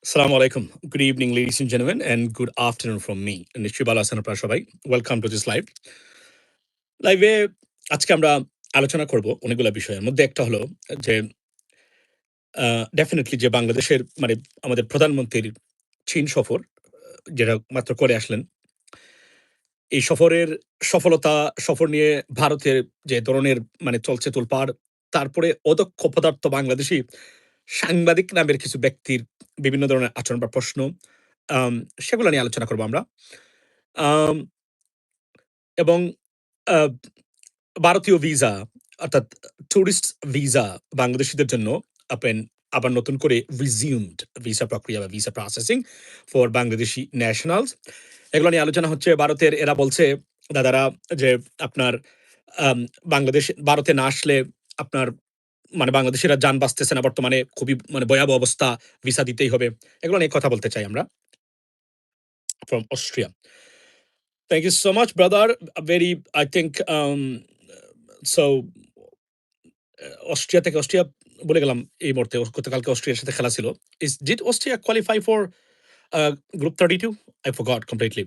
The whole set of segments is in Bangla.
Assalamu alaikum. Good evening, ladies and gentlemen, and good afternoon from me, নিশ্চয়ই ভালো আছেন আপনারা সবাই। Welcome to this live. লাইভে আজকে আমরা আলোচনা করব অনেকগুলা বিষয়ের মধ্যে একটা হলো যে আ ডেফিনিটলি যে বাংলাদেশের মানে আমাদের প্রধানমন্ত্রীর চীন সফর যেটা মাত্র করে আসলেন। এই সফরের সফলতা, সফর নিয়ে ভারতের যে ধরনের মানে চলছে তোলপাড়, তারপরে অদক্ষ অপদার্থ বাংলাদেশী সাংবাদিক নামের কিছু ব্যক্তির বিভিন্ন ধরনের আচরণ বা প্রশ্ন, আম সেগুলো নিয়ে আলোচনা করব আমরা। আম এবং আ ভারতীয় ভিসা অর্থাৎ টুরিস্ট ভিসা বাংলাদেশীদের জন্য ওপেন আবার নতুন করে রিজিউমড ভিসা প্রক্রিয়া বা visa processing for Bangladeshi nationals. এগুলো নিয়ে আলোচনা হচ্ছে। ভারতের এরা বলছে দাদারা যে আপনার আম বাংলাদেশ ভারতে না আসলে আপনার মানে বাংলাদেশীরা যান বাঁচতেছে না বর্তমানে খুবই মানে ভয়াবহ অবস্থা, ভিসা দিতেই হবে। এগুলো নিয়ে কথা বলতে চাই আমরা from Austria. Thank you so much, brother. A very, I think, so Austria থেকে অস্ট্রিয়া বলে গেলাম এই মুহূর্তে। গতকালকে অস্ট্রিয়ার সাথে খেলা ছিল। Did Austria qualify for Group 32? I forgot completely.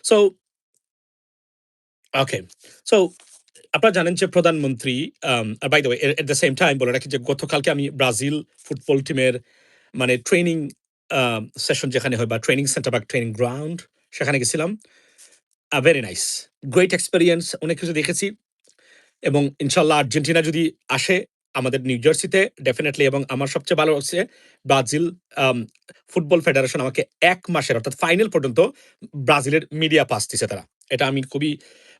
So, okay. So, আপনারা জানেন যে প্রধানমন্ত্রী আর by the way at the same time বলে রাখি যে গতকালকে আমি ব্রাজিল ফুটবল টিমের মানে ট্রেনিং সেশন যেখানে হয় বা ট্রেনিং সেন্টার বা ট্রেনিং গ্রাউন্ড সেখানে গেছিলাম। Very nice. Great experience. অনেক কিছু দেখেছি। এবং ইনশাল্লাহ আর্জেন্টিনা যদি আসে আমাদের নিউ জার্সিতে ডেফিনেটলি, এবং আমার সবচেয়ে ভালো হচ্ছে ব্রাজিল আম ফুটবল ফেডারেশন আমাকে ১ মাসের অর্থাৎ ফাইনাল পর্যন্ত ব্রাজিলের মিডিয়া পাস দিছে তারা। এটা আমি খুবই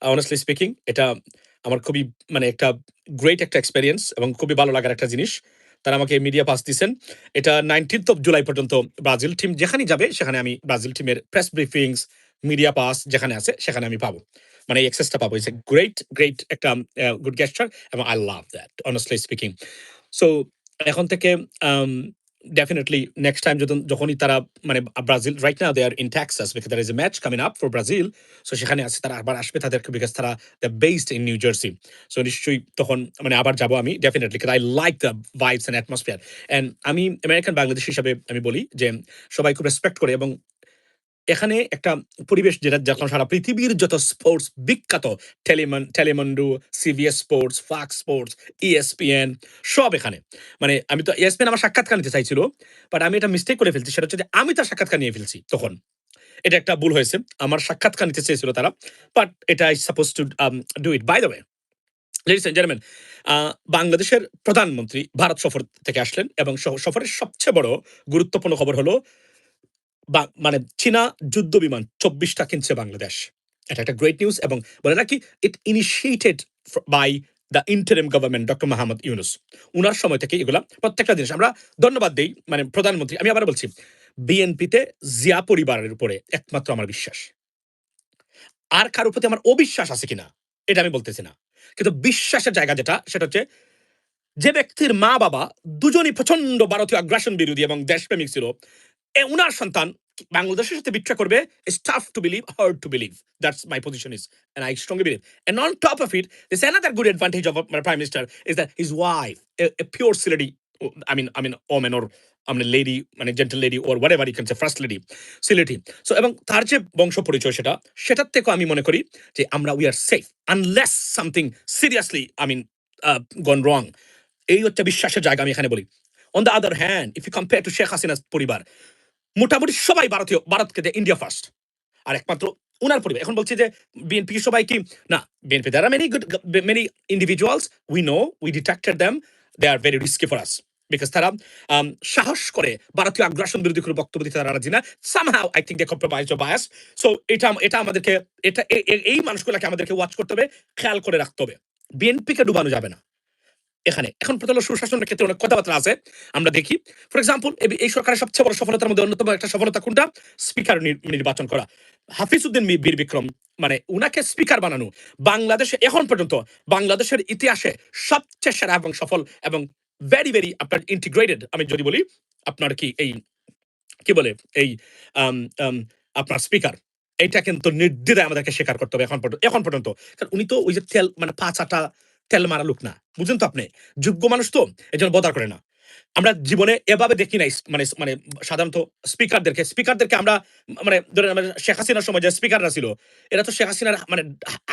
honestly স্পিকিং এটা আমার খুবই মানে একটা গ্রেট একটা এক্সপেরিয়েন্স এবং খুবই ভালো লাগার একটা জিনিস। তারা আমাকে মিডিয়া পাস দিছেন। এটা 19th অফ জুলাই পর্যন্ত ব্রাজিল টিম যেখানেই যাবে সেখানে আমি ব্রাজিল টিমের প্রেস ব্রিফিংস, মিডিয়া পাস যেখানে আছে সেখানে আমি পাবো। মানে এই অ্যাক্সেসটা পাবো। ইটস এ গ্রেট একটা গুড গেস্টার এবং I love that honestly speaking. So এখন থেকে আম ডেফিনিটলি নেক্সট টাইম যখনই তারা মানে Brazil right now they are in Texas because there is a match coming up for Brazil. So সেখানে আছে তারা আবার আসবে তাদেরকে বিকজ তারা they based in New Jersey. So নিশ্চয়ই তখন মানে আবার যাবো আমি definitely because I like the vibes and atmosphere. And আমি আমেরিকান বাংলাদেশী হিসাবে আমি বলি যে সবাই খুব রেসপেক্ট করে এবং এখানে একটা পরিবেশ যেটা যখন সারা পৃথিবীর যত স্পোর্টস বিখ্যাত Telemundo, CBS sports, Fox sports, ESPN সব এখানে। মানে আমি তো ইএসপিএন আমার সাক্ষাৎকার নিতে চাইছিল। বাট আমি এটা মিস্টেক করে ফেলছি। সেটা হচ্ছে যে আমি তার সাক্ষাৎকার নিয়ে ফেলছি তখন। এটা একটা ভুল হয়েছে। আমার সাক্ষাৎকার নিতে চেয়েছিল তারা। বাট এটা I suppose to do it by the way. Ladies and gentleman, uh বাংলাদেশের প্রধানমন্ত্রী ভারত সফর থেকে আসলেন এবং সফরের সবচেয়ে বড় গুরুত্বপূর্ণ খবর হলো মানে চীনা যুদ্ধ বিমান ২৪ টা কিনছে বাংলাদেশ। এটা একটা গ্রেট নিউজ এবং বলে রাখি it initiated by the interim government doctor Muhammad Yunus. উনার সময় থেকে এগুলা প্রত্যেকটা জিনিস আমরা ধন্যবাদ দেই। মানে প্রধানমন্ত্রী আমি আবার বলছি বিএনপিতে জিয়া পরিবারের উপরে একমাত্র আমার বিশ্বাস। আর কারো প্রতি আমার অবিশ্বাস আছে কিনা এটা আমি বলতেছি না। কিন্তু বিশ্বাসের জায়গা যেটা সেটা হচ্ছে যে ব্যক্তির মা-বাবা দুজনই প্রচন্ড ভারতীয় আগ্রাসন বিরোধী এবং দেশপ্রেমিক ছিল, উনার সন্তান বাংলাদেশের সাথে বিট্রে করবে, it's tough to believe, hard to believe. That's my position is and I strongly believe. And on top of it, there's another good advantage of my prime minister is that his wife, a pure Siledi, I mean woman or a lady, মানে gentle lady or whatever you can say, first lady, Siledi. So এবং তার যে বংশ পরিচয় সেটার থেকেও আমি মনে করি যে আমরা we are safe unless something seriously, gone wrong. এই হচ্ছে বিশ্বাসের জায়গা আমি এখানে বলি। On the other hand, if you compare to Sheikh হাসিনা's পরিবার, মোটামুটি সবাই ভারতকে ইন্ডিয়া ফার্স্ট। আর একমাত্র উনার পরিবার। এখন বলছি যে বিএনপি সবাই কি না, BNP there are many good many individuals we know, we detected them, they are very risky for us because তারা সাহস করে ভারতীয় আগ্রাসন বিরোধী কোনো বক্তব্য দিতে তারা রাজি না। somehow I think they compromise or bias. So এটা আমাদেরকে এই মানুষগুলোকে আমাদেরকে ওয়াচ করতে হবে, খেয়াল করে রাখতে হবে। বিএনপিকে ডুবানো যাবে না এখানে। এখন প্রথম সুশাসনের ক্ষেত্রে অনেক কথাবার্তা আছে আমরা দেখি। ফর এক্সাম্পল এই সরকারের সবচেয়ে বড় সফলতার মধ্যে অন্যতম একটা সফলতা কোনটা? স্পিকার নির্বাচন করা। হাফিজ উদ্দিন বীর বিক্রম মানে উনাকে স্পিকার বানানো বাংলাদেশে এখন পর্যন্ত বাংলাদেশের ইতিহাসে সবচেয়ে সেরা এবং সফল এবং ভেরি আপনার ইন্টিগ্রেটেড, আমি যদি বলি আপনার কি বলে এই আম, আম, আপনার স্পিকার, এটা কিন্তু নির্দ্বিধায় আমাদেরকে স্বীকার করতে হবে এখন পর্যন্ত। কারণ উনি তো ওই যে তেল মানে ৫ আটা তেল মারা লোক না, বুঝেন তো আপনি, যোগ্য মানুষ তো এই জন্য বদার করে না। আমরা জীবনে এভাবে দেখি নাই মানে মানে সাধারণত স্পিকারদেরকে আমরা মানে ধরেন আমরা শেখ হাসিনার সময় যে স্পিকাররা ছিল এরা তো শেখ হাসিনার মানে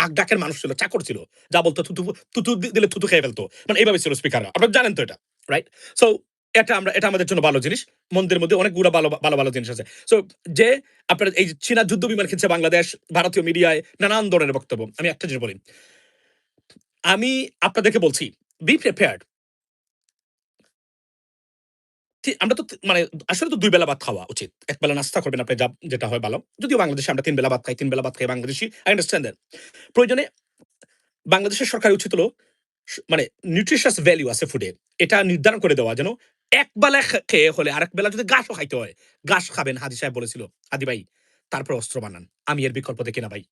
আগ ডাকের মানুষ ছিল, চাকর ছিল, যা বলতো থুতু থুতু দিলে থুতু খেয়ে ফেলতো, মানে এইভাবে ছিল স্পিকাররা, আপনারা জানেন তো এটা, রাইট? সো এটা আমাদের জন্য ভালো জিনিস। মন্দের মধ্যে অনেকগুলো ভালো ভালো ভালো জিনিস আছে। সো যে আপনার এই যে চীনা যুদ্ধ বিমান কিনছে বাংলাদেশ, ভারতীয় মিডিয়ায় নানান ধরনের বক্তব্য, আমি একটা জিনিস বলি, আমি আপনাদেরকে বলছি, বি প্রিপেয়ার্ড। আমরা তো মানে আসলে তো ২ বেলা ভাত খাওয়া উচিত। এক বেলা নাস্তা করবেন আপনি, যেটা হয় ভালো। যদিও বাংলাদেশে আমরা ৩ বেলা ভাত খাই, ৩ বেলা ভাত খাই বাংলাদেশী। I understand that. প্রয়োজনে বাংলাদেশের সরকারের উচিত হলো মানে নিউট্রিশাস ভ্যালু আছে ফুডে। এটা নির্ধারণ করে দেওয়া যেন এক বেলা খেয়ে হলে আরেক বেলা যদি ঘাসও খাইতে হয়, ঘাস খাবেন হাদী সাহেব বলেছিল। হাদী ভাই, তারপর অস্ত্র বানান। আমি এর বিকল্প দেখি না ভাই।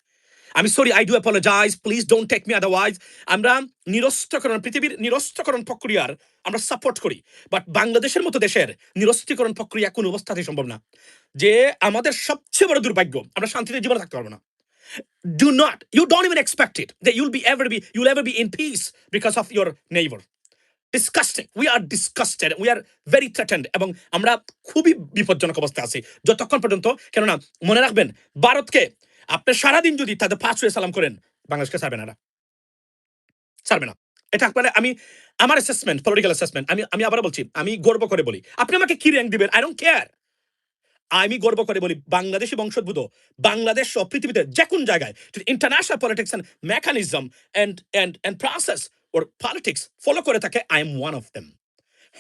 আমি sorry, I do apologise, please don't take me otherwise. আমরা পৃথিবীর নিরস্ত্রকরণ প্রক্রিয়ার আমরা সাপোর্ট করি। বাট বাংলাদেশের মতো দেশের নিরস্ত্রীকরণ প্রক্রিয়া কোনো অবস্থাতেই সম্ভব না। যে আমাদের সবচেয়ে বড় দুর্ভাগ্য, আমরা শান্তিতে জীবনে থাকতে পারবো না। Do not, you don't even expect it that you'll ever be in peace because of your neighbor. Disgusting. We are disgusted. We are very threatened. এবং আমরা খুবই বিপজ্জনক অবস্থায় আছি যতক্ষণ পর্যন্ত, কেননা মনে রাখবেন, ভারতকে আপনি সারাদিন যদি তাদের পাঁচ হয়ে সালাম করেন, বাংলাদেশকে ছাড়বে না, ছাড়বে না। এটা আপনার আমার অ্যাসেসমেন্ট, পলিটিক্যাল অ্যাসেসমেন্ট। আমি আবার বলছি, আমি গর্ব করে বলি, আপনি আমাকে কি র্যাঙ্ক দিবেন, আই ডোন্ট কেয়ার। আমি গর্ব করে বলি, বাংলাদেশি বংশোদ্ভূত বাংলাদেশ ও পৃথিবীতে যে কোন জায়গায় international politics and mechanism and process or politics follow করে থাকে, I am one of them.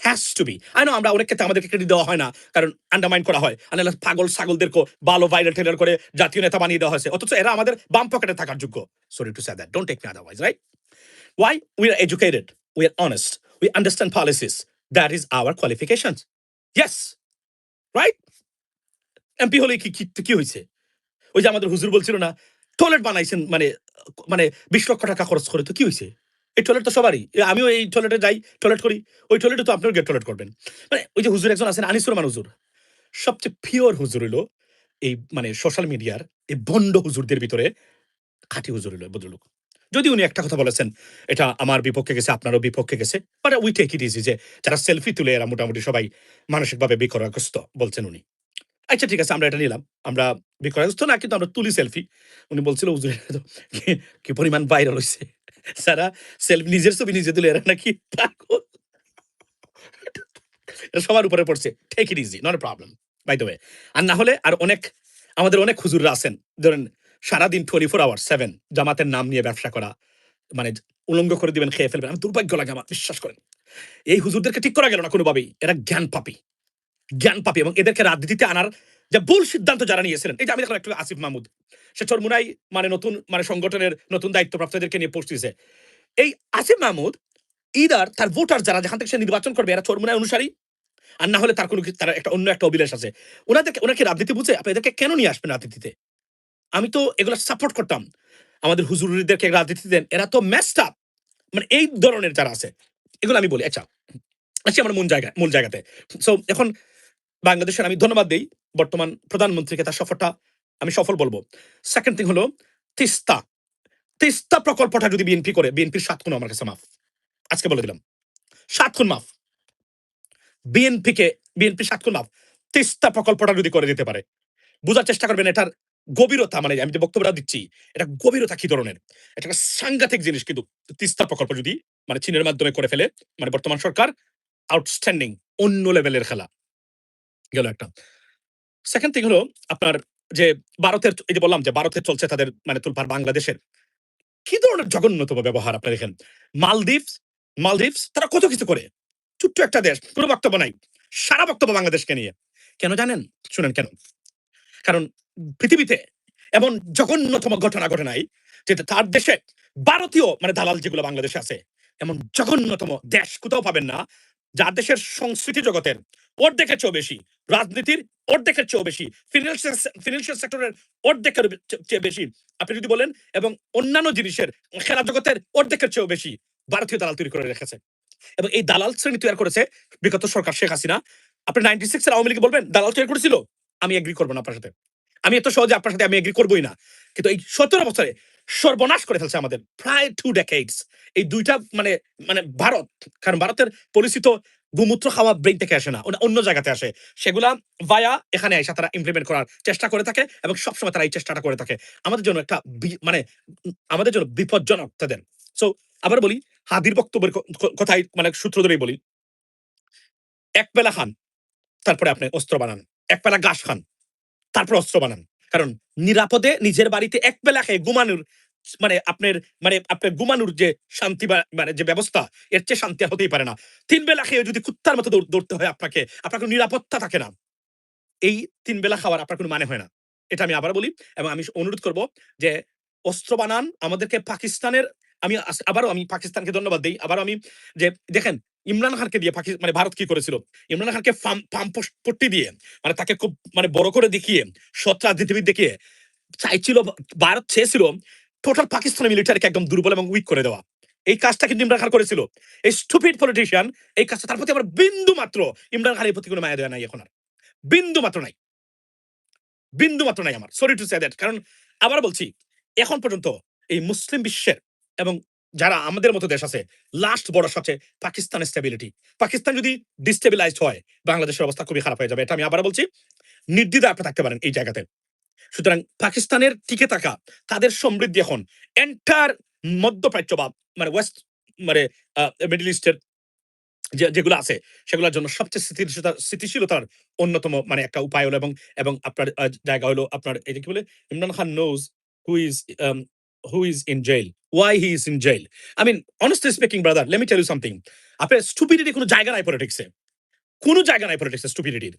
Has to be. I know আমরা অনেক ক্ষেত্রে আমাদেরকে ক্রেডিট দেওয়া হয় না, কারণ আন্ডারমাইন করা হয়, পাগল ছাগলদেরকে ভালো ভাইরাল টেলার করে জাতীয় নেতা বানিয়ে দেওয়া হয়েছে, অথচ এরা আমাদের বাম পকেটে থাকার যোগ্য। Sorry to say that, don't take me otherwise, right? Why? We are educated, we are honest, we understand policies. That is our qualifications. Yes, right? MP হলে কি হয়েছে? ওই যে আমাদের হুজুর বলছিল না, টয়লেট বানাইছেন মানে মানে ২০ লক্ষ টাকা খরচ করে, তো কি হয়েছে? এই টয়লেট তো সবারই। আমিও এই টয়লেটে যাই, টয়লেট করি। ওই টয়লেটে তো আপনিও গিয়ে টয়লেট করবেন। মানে ওই যে হুজুর একজন আছেন, আনিসুর রহমান হুজুর। সবচেয়ে পিওর হুজুর হইলো এই মানে সোশ্যাল মিডিয়ার এই ভণ্ড হুজুরদের ভিতরে খাঁটি হুজুর হইলো ভদ্রলোক। যদি উনি একটা কথা বলেছেন, এটা আমার বিপক্ষে গেছে, আপনারও বিপক্ষে গেছে। But we take it easy, যে যারা সেলফি তুলে এরা মোটামুটি সবাই মানসিকভাবে বিকরাগ্রস্ত বলছেন উনি। আচ্ছা ঠিক আছে, আমরা এটা নিলাম। আমরা বিকরাগ্রস্ত না, কিন্তু আমরা তুলি সেলফি। উনি বলছিল হুজুর এটা তো কি কি পরিমাণ ভাইরাল হইছে। যারা সেলফি নিজের ছবি নিজে তুলে এরা নাকি পাগল। এটা সবার উপরে পড়ছে। Take it easy, not a problem. By the way. আর না হলে আর অনেক আমাদের অনেক হুজুররা আছেন, ধরেন সারাদিন 24 আওয়ার্স 7 জামাতের নাম নিয়ে ব্যবসা করা। মানে উলঙ্গ করে দিবেন, খেয়ে ফেলবেন। আমার দুর্ভাগ্য লাগে, আমার বিশ্বাস করেন। এই হুজুরদেরকে ঠিক করা গেল না কোনোভাবেই। এরা জ্ঞান পাপী এবং এদেরকে রাজনীতিতে আনার যে ভুল সিদ্ধান্ত যারা নিয়েছিলেন, এই যে আমি দেখলাম একটু আসিফ মাহমুদ, সে চরমুনাই মানে নতুন মানে সংগঠনের নতুন দায়িত্বপ্রাপ্তদেরকে নিয়ে পোস্ট দিয়েছে। এই আসিফ মাহমুদ ইদার তার ভোটার যারা যেখান থেকে সে নির্বাচন করবে এরা চরমুনাই অনুসারী, আর না হলে তার কোনো তার একটা অন্য একটা অভিলাষ আছে। ওনাকে রাজনীতি বুঝে আপনি এদেরকে কেন নিয়ে আসবেন রাজনীতিতে? আমি তো এগুলো সাপোর্ট করতাম। আমাদের হুজুরদেরকে রাজনীতি দেন, এরা তো মেসড আপ। মানে এই ধরনের যারা আছে, এগুলো আমি বলি। আচ্ছা, আসি আমার মূল জায়গাতে। সো এখন বাংলাদেশের আমি ধন্যবাদ দেই বর্তমান প্রধানমন্ত্রীকে, তার সফরটা আমি সফল বলব। সেকেন্ড থিং হলো তিস্তা। তিস্তা প্রকল্পটা যদি বিএনপি করে, বিএনপির ৭ খুন আমার কাছে মাফ। আজকে বলে দিলাম, ৭ খুন মাফ। বিএনপি ৭ খুন মাফ। তিস্তা প্রকল্পটা যদি করে দিতে পারে, বুঝার চেষ্টা করবেন এটার গভীরতা, মানে আমি যে বক্তব্যটা দিচ্ছি, এটা গভীরতা কি ধরনের। এটা একটা সাংঘাতিক জিনিস কিন্তু। তিস্তা প্রকল্প যদি মানে চীনের মাধ্যমে করে ফেলে, মানে বর্তমান সরকার আউটস্ট্যান্ডিং, অন্য লেভেলের খেলা গেল একটা। সেকেন্ড থিং হলো আপনার যে ভারতের, এই যে বললাম যে ভারতে চলছে তাদের মানে তুলপার বাংলাদেশের কি ধরনের জঘন্যতম ব্যবহার আপনারা দেখেন। মালদ্বীপস মালদ্বীপস তারা কত কিছু করে, ছোট্ট একটা দেশ, কোনো বক্তব্য নাই, সারা বক্তব্য বাংলাদেশকে নিয়ে। কেন জানেন? শুনেন কেন। কারণ পৃথিবীতে এমন জঘন্যতম ঘটনা ঘটে নাই যে তার দেশে ভারতীয় মানে দালাল যেগুলো বাংলাদেশে আছে, এমন জঘন্যতম দেশ কোথাও পাবেন না যার দেশের সংস্কৃতি জগতের অর্ধেকের চেয়েও বেশি, রাজনীতির অর্ধেকের চেয়েও বেশি, ফিনান্সিয়াল সেক্টরের অর্ধেকের চেয়ে বেশি আপনি যদি বলেন, এবং অন্যান্য জিনিসের খেলা জগতের অর্ধেকের চেয়েও বেশি ভারতীয় দালাল তৈরি করে রেখেছে। এবং এই দালাল শ্রেণী তৈরি করেছে বিগত সরকার শেখ হাসিনা। আপনি 96 এর আওয়ামী লীগ বলবেন দালাল তৈরি করেছিল, আমি এগ্রি করবো না আপনার সাথে। আমি এত সহজে আপনার সাথে আমি এগ্রি করবোই না। কিন্তু এই 17 বছরে সর্বনাশ করে ফেলছে আমাদের প্রায় 2 decades এই দুইটা মানে মানে ভারত। কারণ ভারতের পলিসি তো গোমূত্র খাওয়া ব্রেইন থেকে আসে না, অন্য জায়গাতে আসে। সেগুলা ভায়া এখানে এসে তারা ইমপ্লিমেন্ট করার চেষ্টা করে থাকে এবং সবসময় তারা এই চেষ্টাটা করে থাকে। আমাদের জন্য একটা মানে আমাদের জন্য বিপজ্জনক তাদের। সো আবার বলি, হাদির বক্তব্যের কথাই মানে সূত্র ধরেই বলি, এক বেলা খান, তারপরে আপনি অস্ত্র বানান। এক বেলা ঘাস খান, তারপর অস্ত্র বানান। কারণ নিরাপদে নিজের বাড়িতে এক বেলা খেয়ে ঘুমানোর মানে আপনার ঘুমানোর যে শান্তি বা মানে যে ব্যবস্থা, এর চেয়ে শান্তি আর হতেই পারে না। ৩ বেলা খেয়ে যদি কুত্তার মতো দৌড়তে হয় আপনাকে, আপনার কোনো নিরাপত্তা থাকে না। এই ৩ বেলা খাওয়ার আপনার কোনো মানে হয় না। এটা আমি আবার বলি এবং আমি অনুরোধ করব যে অস্ত্র বানান। আমাদেরকে পাকিস্তানের আবারও আমি পাকিস্তানকে ধন্যবাদ দেই। আবারও আমি যে দেখেন ইমরান খানকে দিয়ে মানে ভারত কি করেছিল? ইমরান খানকে ফার্ম পট্টি দিয়ে মানে তাকে খুব মানে বড় করে দেখিয়ে, সৎ রাজনীতিবিদ দেখিয়ে চাইছিল, ভারত চেয়েছিল টোটাল পাকিস্তানি মিলিটারিকে একদম দুর্বল এবং উইক করে দেওয়া। এই কাজটা কিন্তু ইমরান খান করেছিল। এই স্টুপিড পলিটিশিয়ান এই কাজটা, তার প্রতি আমার বিন্দু মাত্র ইমরান খানের প্রতি কোনো মায়া দেওয়া নাই এখন আর। বিন্দু মাত্র নাই। বিন্দু মাত্র নাই আমার। Sorry to say that. কারণ আবার বলছি, এখন পর্যন্ত এই মুসলিম বিশ্বের এবং যারা আমাদের মতো দেশ আছে, লাস্ট বড় সবচেয়ে পাকিস্তানের স্টেবিলিটি। পাকিস্তান যদি ডিস্টেবিলাইজড হয়, বাংলাদেশের অবস্থা খুবই খারাপ হয়ে যাবে। এটা আমি আবার বলছি, নির্দ্বিধায় আপনি থাকতে পারেন এই জায়গাতে। সুতরাং পাকিস্তানের টিকে থাকা, তাদের সমৃদ্ধি এখন এন্টার মধ্যপ্রাচ্য বা মানে ওয়েস্ট মানে মিডল ইস্টের যেগুলো আছে সেগুলোর জন্য সবচেয়ে স্থিতিশীলতার অন্যতম মানে একটা উপায় হলো এবং আপনার জায়গা হলো আপনার এই যে কি বলে, Imran Khan knows who is in jail, why he is in jail. I mean honestly speaking brother, let me tell you something. আপনার স্টুপিডিটি কোনো জায়গা নাই পলিটিক্সে, কোনো জায়গা নাই পলিটিক্সে স্টুপিডিটির।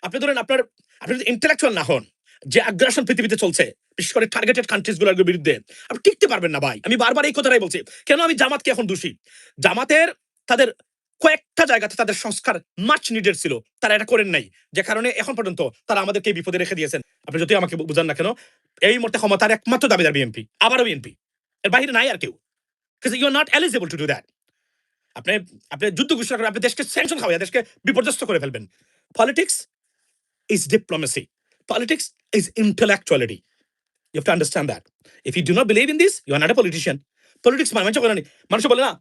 আপনি ধরেন আপনি যদি ইন্টেলেকচুয়াল না হন, যে আগ্রাসন পৃথিবীতে চলছে বিশেষ করে টার্গেটেড কান্ট্রিজ গুলোর বিরুদ্ধে, আপনি টিকতে পারবেন না ভাই। আমি বারবার এই কথাটাই বলছি। কেন আমি জামাতকে এখন দোষী? জামাতের তাদের কয়েকটা জায়গাতে তাদের সংস্কার মাচ নিডেড ছিল, তারা এটা করেন নাই, যে কারণে এখন পর্যন্ত তারা আমাদেরকে বিপদে রেখে দিয়েছেন। আপনি যদি আমাকে বুঝান না কেন, এই মুহূর্তে ক্ষমতার একমাত্র দাবিদার বিএনপি, আবারও বিএনপি, এর বাইরে নাই আর কেউ। You are not eligible to do that. আপনি আপনি যুদ্ধ ঘোষণা করে আপনি দেশকে স্যাংশন খাওয়াইয়া দেশকে বিপর্যস্ত করে ফেলবেন। Politics is diplomacy. Politics is intellectuality. You have to understand that. If you do not believe in this, you are not a politician. Politics মানুষ বলে না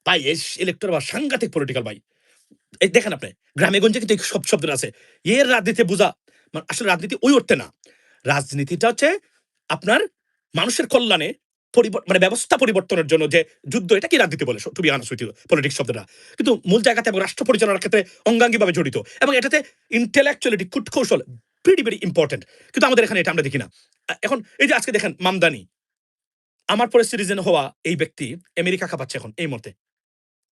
ভাই ইলেক্টর বা সাংঘাতিক পলিটিক্যাল ভাই। এই দেখেন আপনি গ্রামে গঞ্জে কিন্তু সব শব্দ আছে। এর রাজনীতি বোঝা আসলে রাজনীতি ওই অর্থে না। রাজনীতিটা হচ্ছে আপনার মানুষের কল্যাণে মানে ব্যবস্থা পরিবর্তনের জন্য যে যুদ্ধ, এটা কি রাজনীতি বলে to be honest with you, politics শব্দটা কিন্তু মূল জায়গাতে এবং রাষ্ট্র পরিচালনার ক্ষেত্রে অঙ্গাঙ্গিভাবে জড়িত এবং এটাতে ইন্টেলেকচুয়ালিটি কূটকৌশল ভেরি ইম্পর্টেন্ট। কিন্তু আমাদের এখানে এটা আমরা দেখি না। এখন এই যে আজকে দেখেন মামদানি, আমার পরে সিটিজেন হওয়া এই ব্যক্তি আমেরিকা খাপাচ্ছে এখন এই মুহূর্তে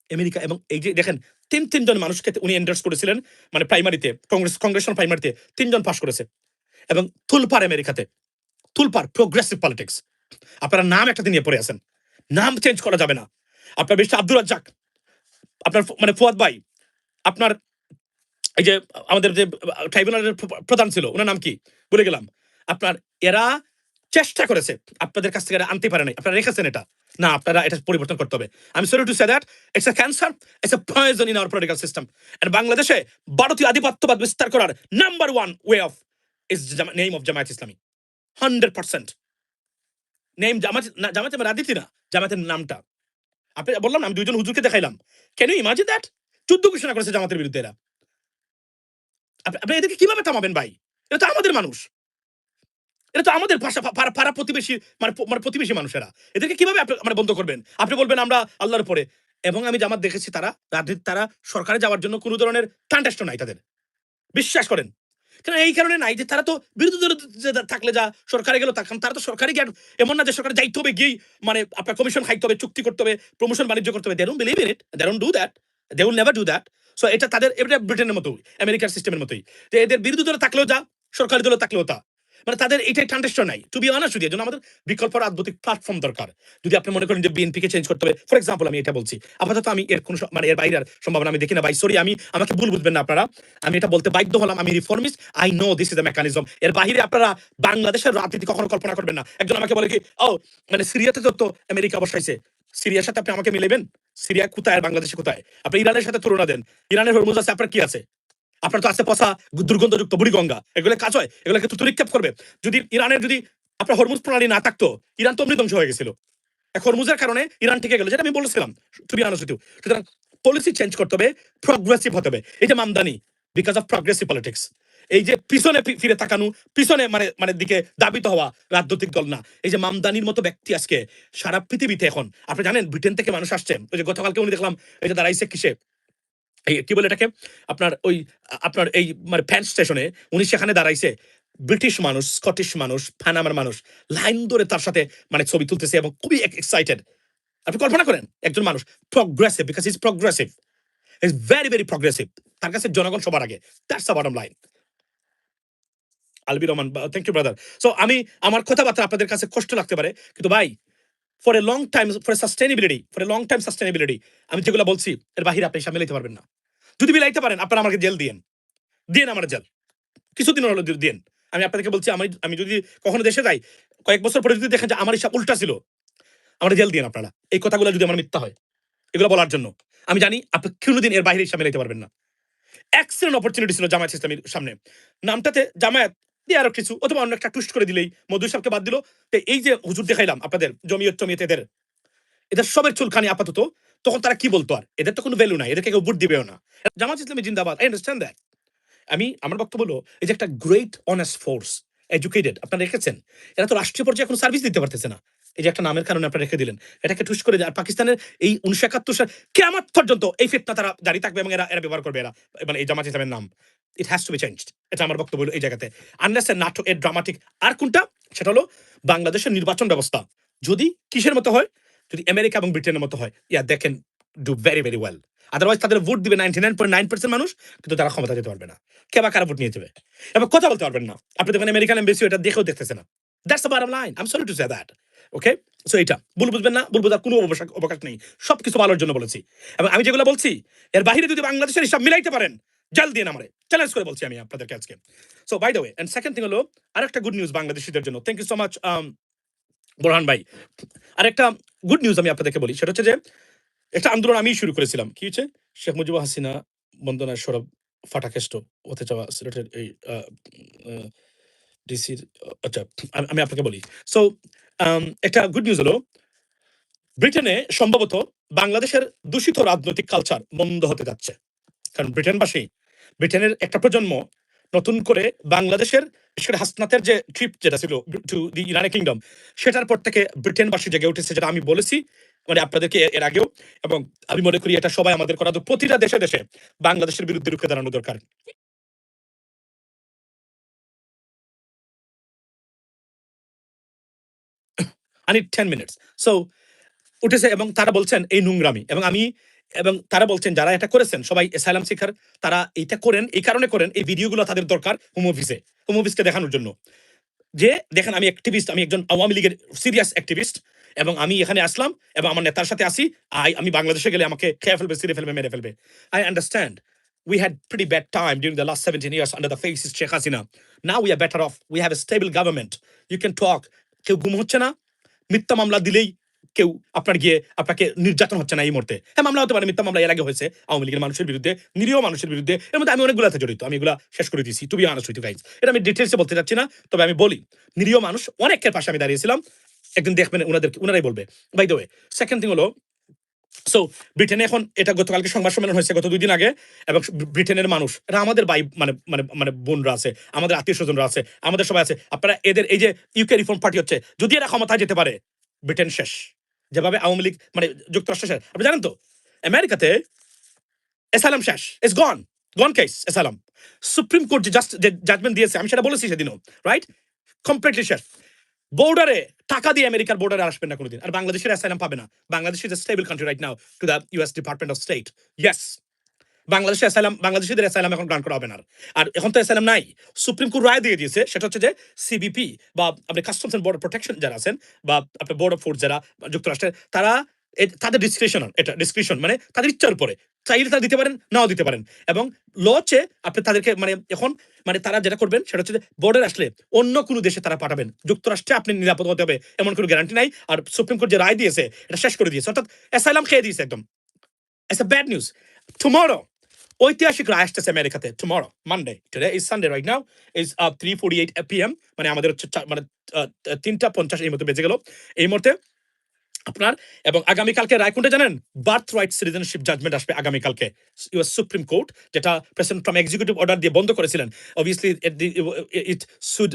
আমেরিকা। এবং এই যে দেখেন তিনজন মানুষকে উনি এন্ডোর্স করেছিলেন, মানে প্রাইমারিতে কংগ্রেশনাল প্রাইমারিতে ৩ জন পাস করেছে এবং তুলপার আমেরিকাতে, তুলপার প্রোগ্রেসিভ পলিটিক্স। আপনারা নাম একটা নিয়ে পড়ে আছেন, নাম চেঞ্জ করা যাবে না। আপনার বেশ আব্দুর রাজ্জাক, আপনার মানে ফুয়াদ ভাই, আপনার এই যে আমাদের যে ট্রাইব্যুনালের প্রধান ছিল, ওনার নাম কি বলে গেলাম। আপনার এরা চেষ্টা করেছে, আপনাদের কাছ থেকে আনতে পারে নাই, আপনারা রেখেছেন এটা না, আপনারা এটা পরিবর্তন করতে হবে। আমি sorry to say that it's a cancer, it's a poison in our political system. And বাংলাদেশে ভারতীয় আধিপত্যবাদ বিস্তার করার number 1 way of is name of Jamaat Islami. 100% name জামাত না, জামাতে রাজনীতি না, জামাতের নামটা। আপনি বললাম না আমি 2 জন হুজুরকে দেখাইলাম। Can you imagine that? যুদ্ধ ঘোষণা করেছে জামাতের বিরুদ্ধে এরা। আপনি এদেরকে কিভাবে থামাবেন ভাই? এরা তো আমাদের মানুষ, এটা তো আমাদের পাড়া প্রতিবেশী, মানে প্রতিবেশী মানুষেরা। এদেরকে কিভাবে মানে বন্ধ করবেন? আপনি বলবেন আমরা আল্লাহর উপরে। এবং আমি জামাত দেখেছি তারা রাজনীতি, তারা সরকারে যাওয়ার জন্য কোনো ধরনের টানটেষ্ট নাই তাদের। বিশ্বাস করেন। কারণ এই কারণে নাই যে তারা তো বিরোধী দলে থাকলে যা সরকারে গেল, তারা তো সরকারি জ্ঞান এমন না যে সরকারে যাইতে হবে, গিয়েই মানে আপনার কমিশন খাইতে হবে, চুক্তি করতে হবে, প্রমোশন বাণিজ্য করতে হবে। They don't believe in it, they don't do that, they will never do that. So এটা তাদের, এটা ব্রিটেনের মতোই, আমেরিকার সিস্টেমের মতোই, যে এদের বিরোধী দলে থাকলেও যা, সরকারি দলে থাকলেও তা। মানে তাদের এটাই টানটেষ্ট নাই। To be honest with you, জন্য আমাদের বিকল্প রাজনৈতিক প্ল্যাটফর্ম দরকার। যদি আপনি মনে করেন যে বিএনপি কে চেঞ্জ করতে হবে, ফর এক্সাম্পল আমি এটা বলছি, আপাতত আমি এর কোনো মানে এর বাইরের সম্ভাবনা আমি দেখি না ভাই। সরি, আমাকে ভুল বুঝবেন না আপনারা, আমি এটা বলতে বাধ্য হলাম। আমি reformist, I know this is the mechanism. এর বাইরে আপনারা বাংলাদেশের রাজনীতি কখনো কল্পনা করবেন না। একজন আমাকে বলে কি, ও মানে সিরিয়াতে তো আমেরিকা বসাইছে, সিরিয়ার সাথে আপনি আমাকে মিলাবেন? সিরিয়া কোথায় আর বাংলাদেশে কোথায়? আপনি ইরানের সাথে তুলনা দেন, ইরানের হরমুজ আছে, আপনার কি আছে? আপনার তো আছে পচা দুর্গন্ধযুক্ত বুড়িগঙ্গা, এগুলো কাজ হয়? এগুলোকে তো নিক্ষেপ করবে। যদি ইরানের যদি আপনার হরমুজ প্রণালী না থাকতো, ইরান তো অমনি ধ্বংস হয়ে গেছিল। হরমুজের কারণে ইরান টিকে গেল, যেটা আমি বলেছিলাম to be honest with you. সুতরাং পলিসি চেঞ্জ করতে হবে, প্রগ্রেসিভ হতে হবে। এই যে Mamdani, because of progressive politics. এই যে পিছনে ফিরে তাকানো, পিছনে মানে মানে দিকে দাবিত হওয়া রাজনৈতিক দল না। এই যে মামদানির মতো ব্যক্তি আজকে সারা পৃথিবীতে এখন, আপনি জানেন ব্রিটেন থেকে মানুষ আসছে। ওই যে গতকালকে উনি দেখলাম এই যে দাঁড়াইছে কিসে, এই কি বলে এটাকে, আপনার ওই আপনার এই মানে ফ্যান স্টেশনে উনি সেখানে দাঁড়াইছে। ব্রিটিশ মানুষ, স্কটিশ মানুষ, পানামার মানুষ লাইন ধরে তার সাথে মানে ছবি তুলতেছে এবং খুবই এক্সাইটেড। আপনি কল্পনা করেন একজন মানুষ progressive, because is progressive, is very very progressive. তার কাছে জনগণ সবার আগে। That's the bottom line. Albi Rahman, thank you brother. So আমি, আমার কথাবার্তা আপনাদের কাছে কষ্ট লাগতে পারে, কিন্তু ভাই for a long time, for a sustainability, আমি যেগুলো বলছি এর বাহিরে আপনি সামনে নিতে পারবেন না। যদি মিলাইতে পারেন আপনারা আমাকে জেল দিয়েন, আমার জেল কিছুদিন হলো দিন। আমি আপনাদেরকে বলছি, আমি যদি কখনো দেশে যাই, কয়েক বছর পরে যদি দেখেন যে আমার হিসাব উল্টা ছিল, আমার জেল দিয়েন আপনারা। এই কথাগুলো যদি আমার মিথ্যা হয়, এগুলো বলার জন্য আমি জানি আপনি কোনোদিন এর বাইরে হিসাব মিলাইতে পারবেন না। এক্সেলেন্ট অপরচুনিটি ছিল জামায়াত ইসলামীর সামনে, নামটাতে জামায়াত দিয়ে আরো কিছু, অথবা অন্য একটা টুইস্ট করে দিলেই, মধু সাহেবকে বাদ দিল। তো এই যে হুজুর দেখাইলাম আপনাদের জমিয়ত এদের সবের চুলখানি আপাতত, তখন তারা কি বলতো, আর এদের তো কোনো ভ্যালু নাই, এদেরকে কেউ ভোট দিবেও না। জামাত ইসলামী জিন্দাবাদ, আই আন্ডারস্ট্যান্ড দ্যাট। আমার বক্তব্য হলো, এই যে একটা গ্রেট অনেস্ট ফোর্স, এডুকেটেড আপনারা রেখেছেন, এরা তো রাষ্ট্রীয় পর্যায়ে কোনো সার্ভিস দিতে পারতেছে না। এই যে একটা নামের কারণে আপনারা রেখে দিলেন, এটাকে ঠুস করে দেয়। আর পাকিস্তানের এই 1971 সাল কিয়ামত পর্যন্ত এই ফিতনা তারা জারি থাকবে এবং এরা ব্যবহার করবে, এরা মানে এই জামাত ইসলামের নাম। It has to be changed. এটা আমার বক্তব্য হলো এই জায়গাতে। আনলেস এর নাটক, এর ড্রামাটিক। আর কোনটা, সেটা হলো বাংলাদেশের নির্বাচন ব্যবস্থা যদি কিসের মতো হয়, যদি আমেরিকা এবং ব্রিটেনের মতো হয়, yeah they can do very very well. Otherwise তাদের ভোট দিবে 99.9% মানুষ, কিন্তু তারা ক্ষমতা যেতে পারবে না। কে বা কারা ভোট নিয়ে যাবে, এবার কথা বলতে পারবেন না। আপনি দেখবেন আমেরিকান এমবেসি এটা দেখেও দেখতেছে না। That's the bottom line. I am sorry to say that. Okay, so এটা ভুল বুঝবেন না, ভুল বোঝার কোনো অবকাশ নেই। সবকিছু ভালোর জন্য বলেছি, এবং আমি যেগুলো বলছি এর বাইরে যদি বাংলাদেশের হিসাব মিলাইতে পারেন, জাল দিয়ে আমারে চ্যালেঞ্জ করে বলছি আমি আপনাদেরকে আজকে। So by the way, and second thing হলো আরেকটা গুড নিউজ বাংলাদেশিদের জন্য। Thank you so much Borhan ভাই। আরেকটা গুড নিউজ আমি আপনাদেরকে বলি, সেটা হচ্ছে যে একটা আন্দোলন আমি শুরু করেছিলাম। কি হচ্ছে, শেখ মুজিবুর হাসিনা বন্দনার সরব ফাটাকেষ্ট হতে চাওয়া সিলেটের এই ডিসির, আচ্ছা আমি আপনাকে বলি। সো একটা গুড নিউজ হলো, ব্রিটেনে সম্ভবত বাংলাদেশের দূষিত রাজনৈতিক কালচার বন্ধ হতে যাচ্ছে। কারণ ব্রিটেনের একটা প্রজন্ম নতুন করে বাংলাদেশের, বিশেষ করে হাসনাতের যে ট্রিপ যেটা ছিল টু দি ইউনাইটেড কিংডম, সেটার পর থেকে ব্রিটেনবাসী জেগে উঠেছে, যেটা আমি বলেছি মানে আপনাদেরকে এর আগেও। এবং আমি মনে করি এটা সবাই আমাদের করা, প্রতিটা দেশে দেশে বাংলাদেশের বিরুদ্ধে রুখে দাঁড়ানো দরকার। I need 10 minutes. সো উঠেছে এবং তারা বলছেন এই নোংরামি, এবং তারা বলছেন যারা এটা করেছেন সবাই অ্যাসাইলাম শিকার। তারা এটা করেন এই কারণে করেন, এই ভিডিওগুলো তাদের দরকার হোম অফিসকে দেখানোর জন্য, যে দেখেন আমি অ্যাক্টিভিস্ট, আমি একজন আওয়ামী লীগের সিরিয়াস অ্যাক্টিভিস্ট, এবং আমি এখানে আসলাম এবং আমার নেতার সাথে আসি। আমি বাংলাদেশে গেলে আমাকে খেয়ে ফেলবে, ছিঁড়ে ফেলবে, মেরে ফেলবে। I understand we had pretty bad time during the last 17 years under the fascist Sheikh Hasina. Now we are better off. We have a stable government. You can talk. কেউ গুম হচ্ছে না, মিথ্যা মামলা দিলেই কেউ আপনাকে নির্যাতন হচ্ছে না এই মুহূর্তে। হ্যাঁ, মামলা হতে পারে, মিথ্যা মামলা এর আগে হয়েছে আওয়ামী লীগের মানুষের বিরুদ্ধে, নিরীহ মানুষের বিরুদ্ধে। এর মধ্যে আমি অনেকগুলোতে জড়িত, আমি এগুলা শেষ করে দিয়েছি। To be honest with you guys, এটা আমি ডিটেইলসে বলতে চাচ্ছি না, তবে আমি বলি নিরীহ মানুষ অনেকের পাশে আমি দাঁড়িয়েছিলাম। একদিন দেখবেন ওনারাই বলবে। By the way, second thing হলো, সো ব্রিটেনে এখন এটা গতকালকে সংবাদ সম্মেলন হয়েছে গত 2 দিন আগে, এবং ব্রিটেনের মানুষ, এরা আমাদের ভাই মানে মানে মানে বোনরা আছে, আমাদের আত্মীয় স্বজনরা আছে, আমাদের সবাই আছে। আপনারা এদের এই যে ইউকে রিফর্ম পার্টি হচ্ছে, যদি এরা ক্ষমতায় যেতে পারে, ব্রিটেন শেষ। যেভাবে আওয়ামী লীগ মানে যুক্তরাষ্ট্র শেষ। আপনি জানেন তো আমেরিকাতে অ্যাসাইলাম শেষ, it's gone case asylum. Supreme court যে জাজমেন্ট দিয়েছে, আমি সেটা বলেছি সেদিনও, রাইট, কমপ্লিটলি শেষ। বর্ডারে টাকা দিয়ে আমেরিকার বর্ডারে আসবেন না কোনোদিন, আর বাংলাদেশের অ্যাসাইলাম পাবে না। Bangladesh is a stable country right now to the US department of state. Yes, বাংলাদেশিদের অ্যাসাইলাম এখন গ্রান্ট করা হবে না। আর এখন তো অ্যাসাইলাম নাই, সুপ্রিম কোর্ট রায় দিয়ে দিয়েছে। সেটা হচ্ছে যে সিবিপি বা আপনি কাস্টমস এন্ড বর্ডার প্রোটেকশন যারা আছেন, বা আপনার বোর্ড অফ ফোর্স যারা যুক্তরাষ্ট্রের, তারা তাদের ডিসক্রিপশন, এটা ডিসক্রিপশন মানে তাদের ইচ্ছার উপরে, চাইলে তারা দিতে পারেন, নাও দিতে পারেন। এবং লচে আপনি তাদেরকে মানে এখন মানে তারা যেটা করবেন সেটা হচ্ছে যে বর্ডার আসলে অন্য কোনো দেশে তারা পাঠাবেন, যুক্তরাষ্ট্রে আপনি নিরাপদ হতে হবে এমন কোনো গ্যারান্টি নাই। আর সুপ্রিম কোর্ট যে রায় দিয়েছে এটা শেষ করে দিয়েছে, অর্থাৎ অ্যাসাইলাম খেয়ে দিয়েছে একদম। It's a bad news. Tomorrow ঐতিহাসিক রায় আসতেছে আমেরিকাতে, tomorrow Monday, today is Sunday, right now is 3:48 PM, মানে আমাদের হচ্ছে মানে 3:50 এই মতো বেজে গেল এই মুহূর্তে। আপনার এবং আগামীকালকে রায় কোনটা জানেন? বার্থ রাইট সিটিজেনশিপ জাজমেন্ট আসবে আগামীকালকে। ইউএস সুপ্রিম কোর্ট যেটা প্রেসিডেন্ট ট্রাম্প এক্সিকিউটিভ অর্ডার দিয়ে বন্ধ করেছিলেন। Obviously it sued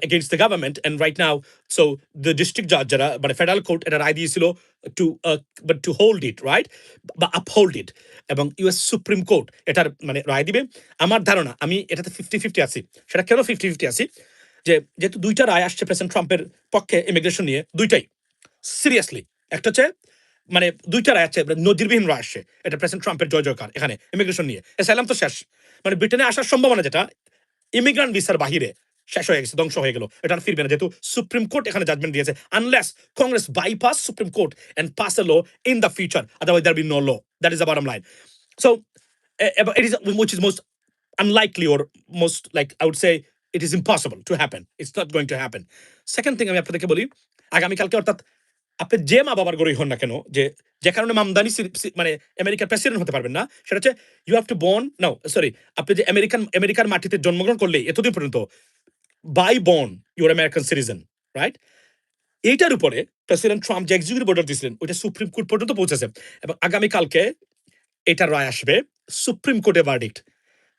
against the government and right now so the district judge যারা মানে ফেডারেল কোর্ট এটা রায় দিয়েছিল to but to hold it right বা uphold it এবং ইউএস সুপ্রিম কোর্ট এটার মানে রায় দিবে। আমার ধারণা আমি এটাতে 50-50 আছি। সেটা কেন 50-50 আছি? যে যেহেতু ২ টা রায় আসছে প্রেসিডেন্ট ট্রাম্পের পক্ষে ইমিগ্রেশন নিয়ে ২ টাই। সিরিয়াসলি একটা হচ্ছে মানে ২ টা রায় আছে নজিরবিহীন রায় আসছে। এটা প্রেসিডেন্ট ট্রাম্পের জয় জয়কার এখানে ইমিগ্রেশন নিয়ে। অ্যাসাইলাম তো শেষ। মানে ব্রিটেনে আসার সম্ভাবনা যেটা ইমিগ্রান্ট ভিসার বাহিরে শেষ হয়ে গেছে, ধ্বংস হয়ে গেল। এটা আর ফিরবে না যেহেতু সুপ্রিম কোর্ট এখানে জাজমেন্ট দিয়েছে। Unless Congress bypass supreme court and pass a law in the future otherwise there be no law. That is the bottom line. So it is which is most unlikely or most like I would say it is impossible to happen. It's not going to happen. Second thing আমি আপনাদেরকে বলি আগামীকালকে অর্থাৎ আপনি যে মা বাবার গরুই হন না কেন যে কারণে মামদানি মানে আমেরিকার প্রেসিডেন্ট হতে পারবেন না সেটা হচ্ছে you have to born no sorry আপনি যে আমেরিকার মাটিতে জন্মগ্রহণ করলে এতদিন পর্যন্ত by born your American citizen right এইটার উপরে প্রেসিডেন্ট ট্রাম্প যে এক্সিকিউটিভ অর্ডার দিয়েছিলেন ওইটা সুপ্রিম কোর্ট পর্যন্ত পৌঁছেছে এবং আগামীকালকে এটার রায় আসবে সুপ্রিম কোর্টে ভার্ডিক্ট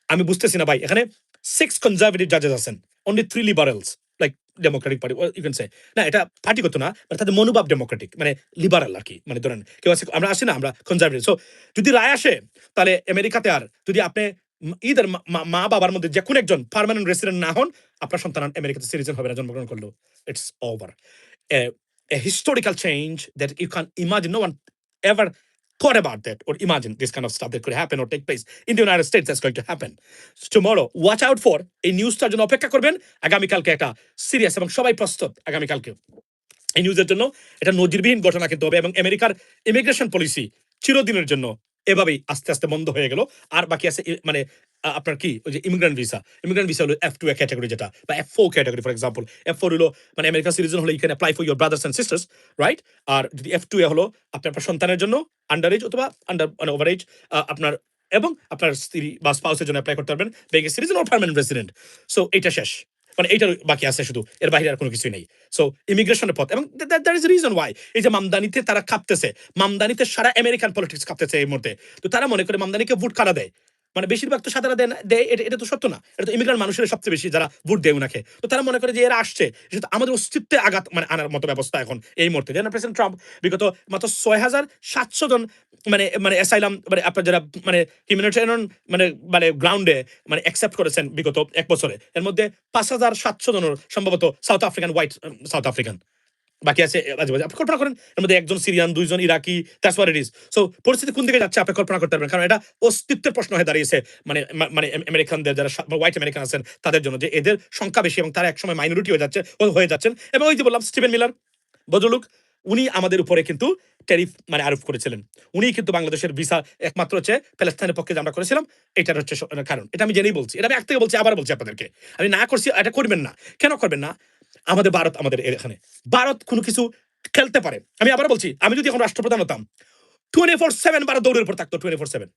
আমি বুঝতেছি না ভাই এখানে 6 কনজারভেটিভ জাজেস আছেন only 3 liberals like democratic party you can say না এটা পার্টিগত না মানে তাদের মনোভাব ডেমোক্রেটিক মানে লিবারেল আর কি মানে ধরেন কেউ আছে আমরা আসি না আমরা কনজারভেটিভ সো যদি রায় আসে তাহলে আমেরিকাতে আর যদি আপনি ইদার মা বাবার মধ্যে যে কোনো একজন পার্মানেন্ট রেসিডেন্ট না হন আপনার সন্তান আমেরিকাতে সিটিজেন হবে না জন্মগ্রহণ করলো it's over a historical change that you can imagine no one ever thought about that or imagine this kind of stuff that could happen or take place in the United States that's going to happen tomorrow watch out for এই নিউজটার জন্য অপেক্ষা করবেন আগামীকালকে একটা সিরিয়াস এবং সবাই প্রস্তুত আগামীকালকে এই নিউজের জন্য এটা নজিরবিহীন ঘটনা কিন্তু হবে এবং আমেরিকার ইমিগ্রেশন পলিসি চিরদিনের জন্য এভাবেই আস্তে আস্তে বন্ধ হয়ে গেল আর বাকি আছে মানে আপনার কি ওই যে ইমিগ্রেন্ট ভিসা হলো F2 ক্যাটাগরি যেটা বা F4 category for example F4 হলো মানে আমেরিকান সিটিজেন হলে you can apply for your brothers and sisters right আর যদি F2 হলো আপনার সন্তানের জন্য আন্ডার এজ অথবা আন্ডার মানে ওভার এজ আপনার এবং আপনার স্ত্রী বা স্পাউসের জন্য অ্যাপ্লাই করতে পারবেন being a citizen or permanent resident so এটা শেষ মানে এইটার বাকি আছে শুধু এর বাইরে আর কোনো কিছুই নেই সো ইমিগ্রেশনের পথ এবং দ্যাট ইজ রিজন ওয়াই এই যে মামদানিতে তারা কাঁপতেছে মামদানিতে সারা আমেরিকান পলিটিক্স কাঁপতেছে এই মুহূর্তে তো তারা মনে করে মামদানিকে ভোট কারা দেয় মানে বেশিরভাগ তো সাদারা দেয় এটা তো সত্য না এটা তো ইমিগ্রেন্ট মানুষের সবচেয়ে বেশি যারা ভোট দেয় উনাকে তো তারা মনে করে যে এরা আসছে সেটা আমাদের অস্তিত্বে আঘাত মানে আনার মতো ব্যবস্থা এখন এই মুহূর্তে যেন প্রেসিডেন্ট ট্রাম্প বিগত মাত্র 6,700 জন মানে মানে অ্যাসাইলাম মানে আপনার যারা মানে হিউম্যানিটেরিয়ান মানে মানে গ্রাউন্ডে মানে অ্যাকসেপ্ট করেছেন বিগত এক বছরে এর মধ্যে 5,700 জনের সম্ভবত South African white South African বাকি আছে আপনি কল্পনা করেন এর মধ্যে একজন সিরিয়ান 2 জন Iraqi that's what it is so পরিস্থিতি কোন দিকে যাচ্ছে আপনি কল্পনা করতে পারবেন কারণ এটা অস্তিত্বের প্রশ্ন হয়ে দাঁড়িয়েছে মানে মানে আমেরিকানদের যারা হোয়াইট আমেরিকান আছেন তাদের জন্য যে এদের সংখ্যা বেশি এবং তারা একসময় মাইনরিটি হয়ে যাচ্ছেন এবং ওই যে বললাম স্টিভেন মিলার ভদ্রলোক উনি আমাদের উপরে কিন্তু ট্যারিফ মানে আরোপ করেছিলেন উনি কিন্তু বাংলাদেশের ভিসা একমাত্র হচ্ছে প্যালেস্তাইনের পক্ষে যে আমরা করেছিলাম এটার হচ্ছে কারণ এটা আমি জেনেই বলছি এটা আমি এক থেকে বলছি আবার বলছি আপনাদেরকে আমি না করছি এটা করবেন না কেন করবেন না আমাদের ভারত আমাদের এখানে ভারত কোনো কিছু খেলতে পারে আমি আবার বলছি আমি যদি এখন রাষ্ট্রপ্রধান হতাম 24/7 ভারত দৌড়ের উপর থাকতো 24/7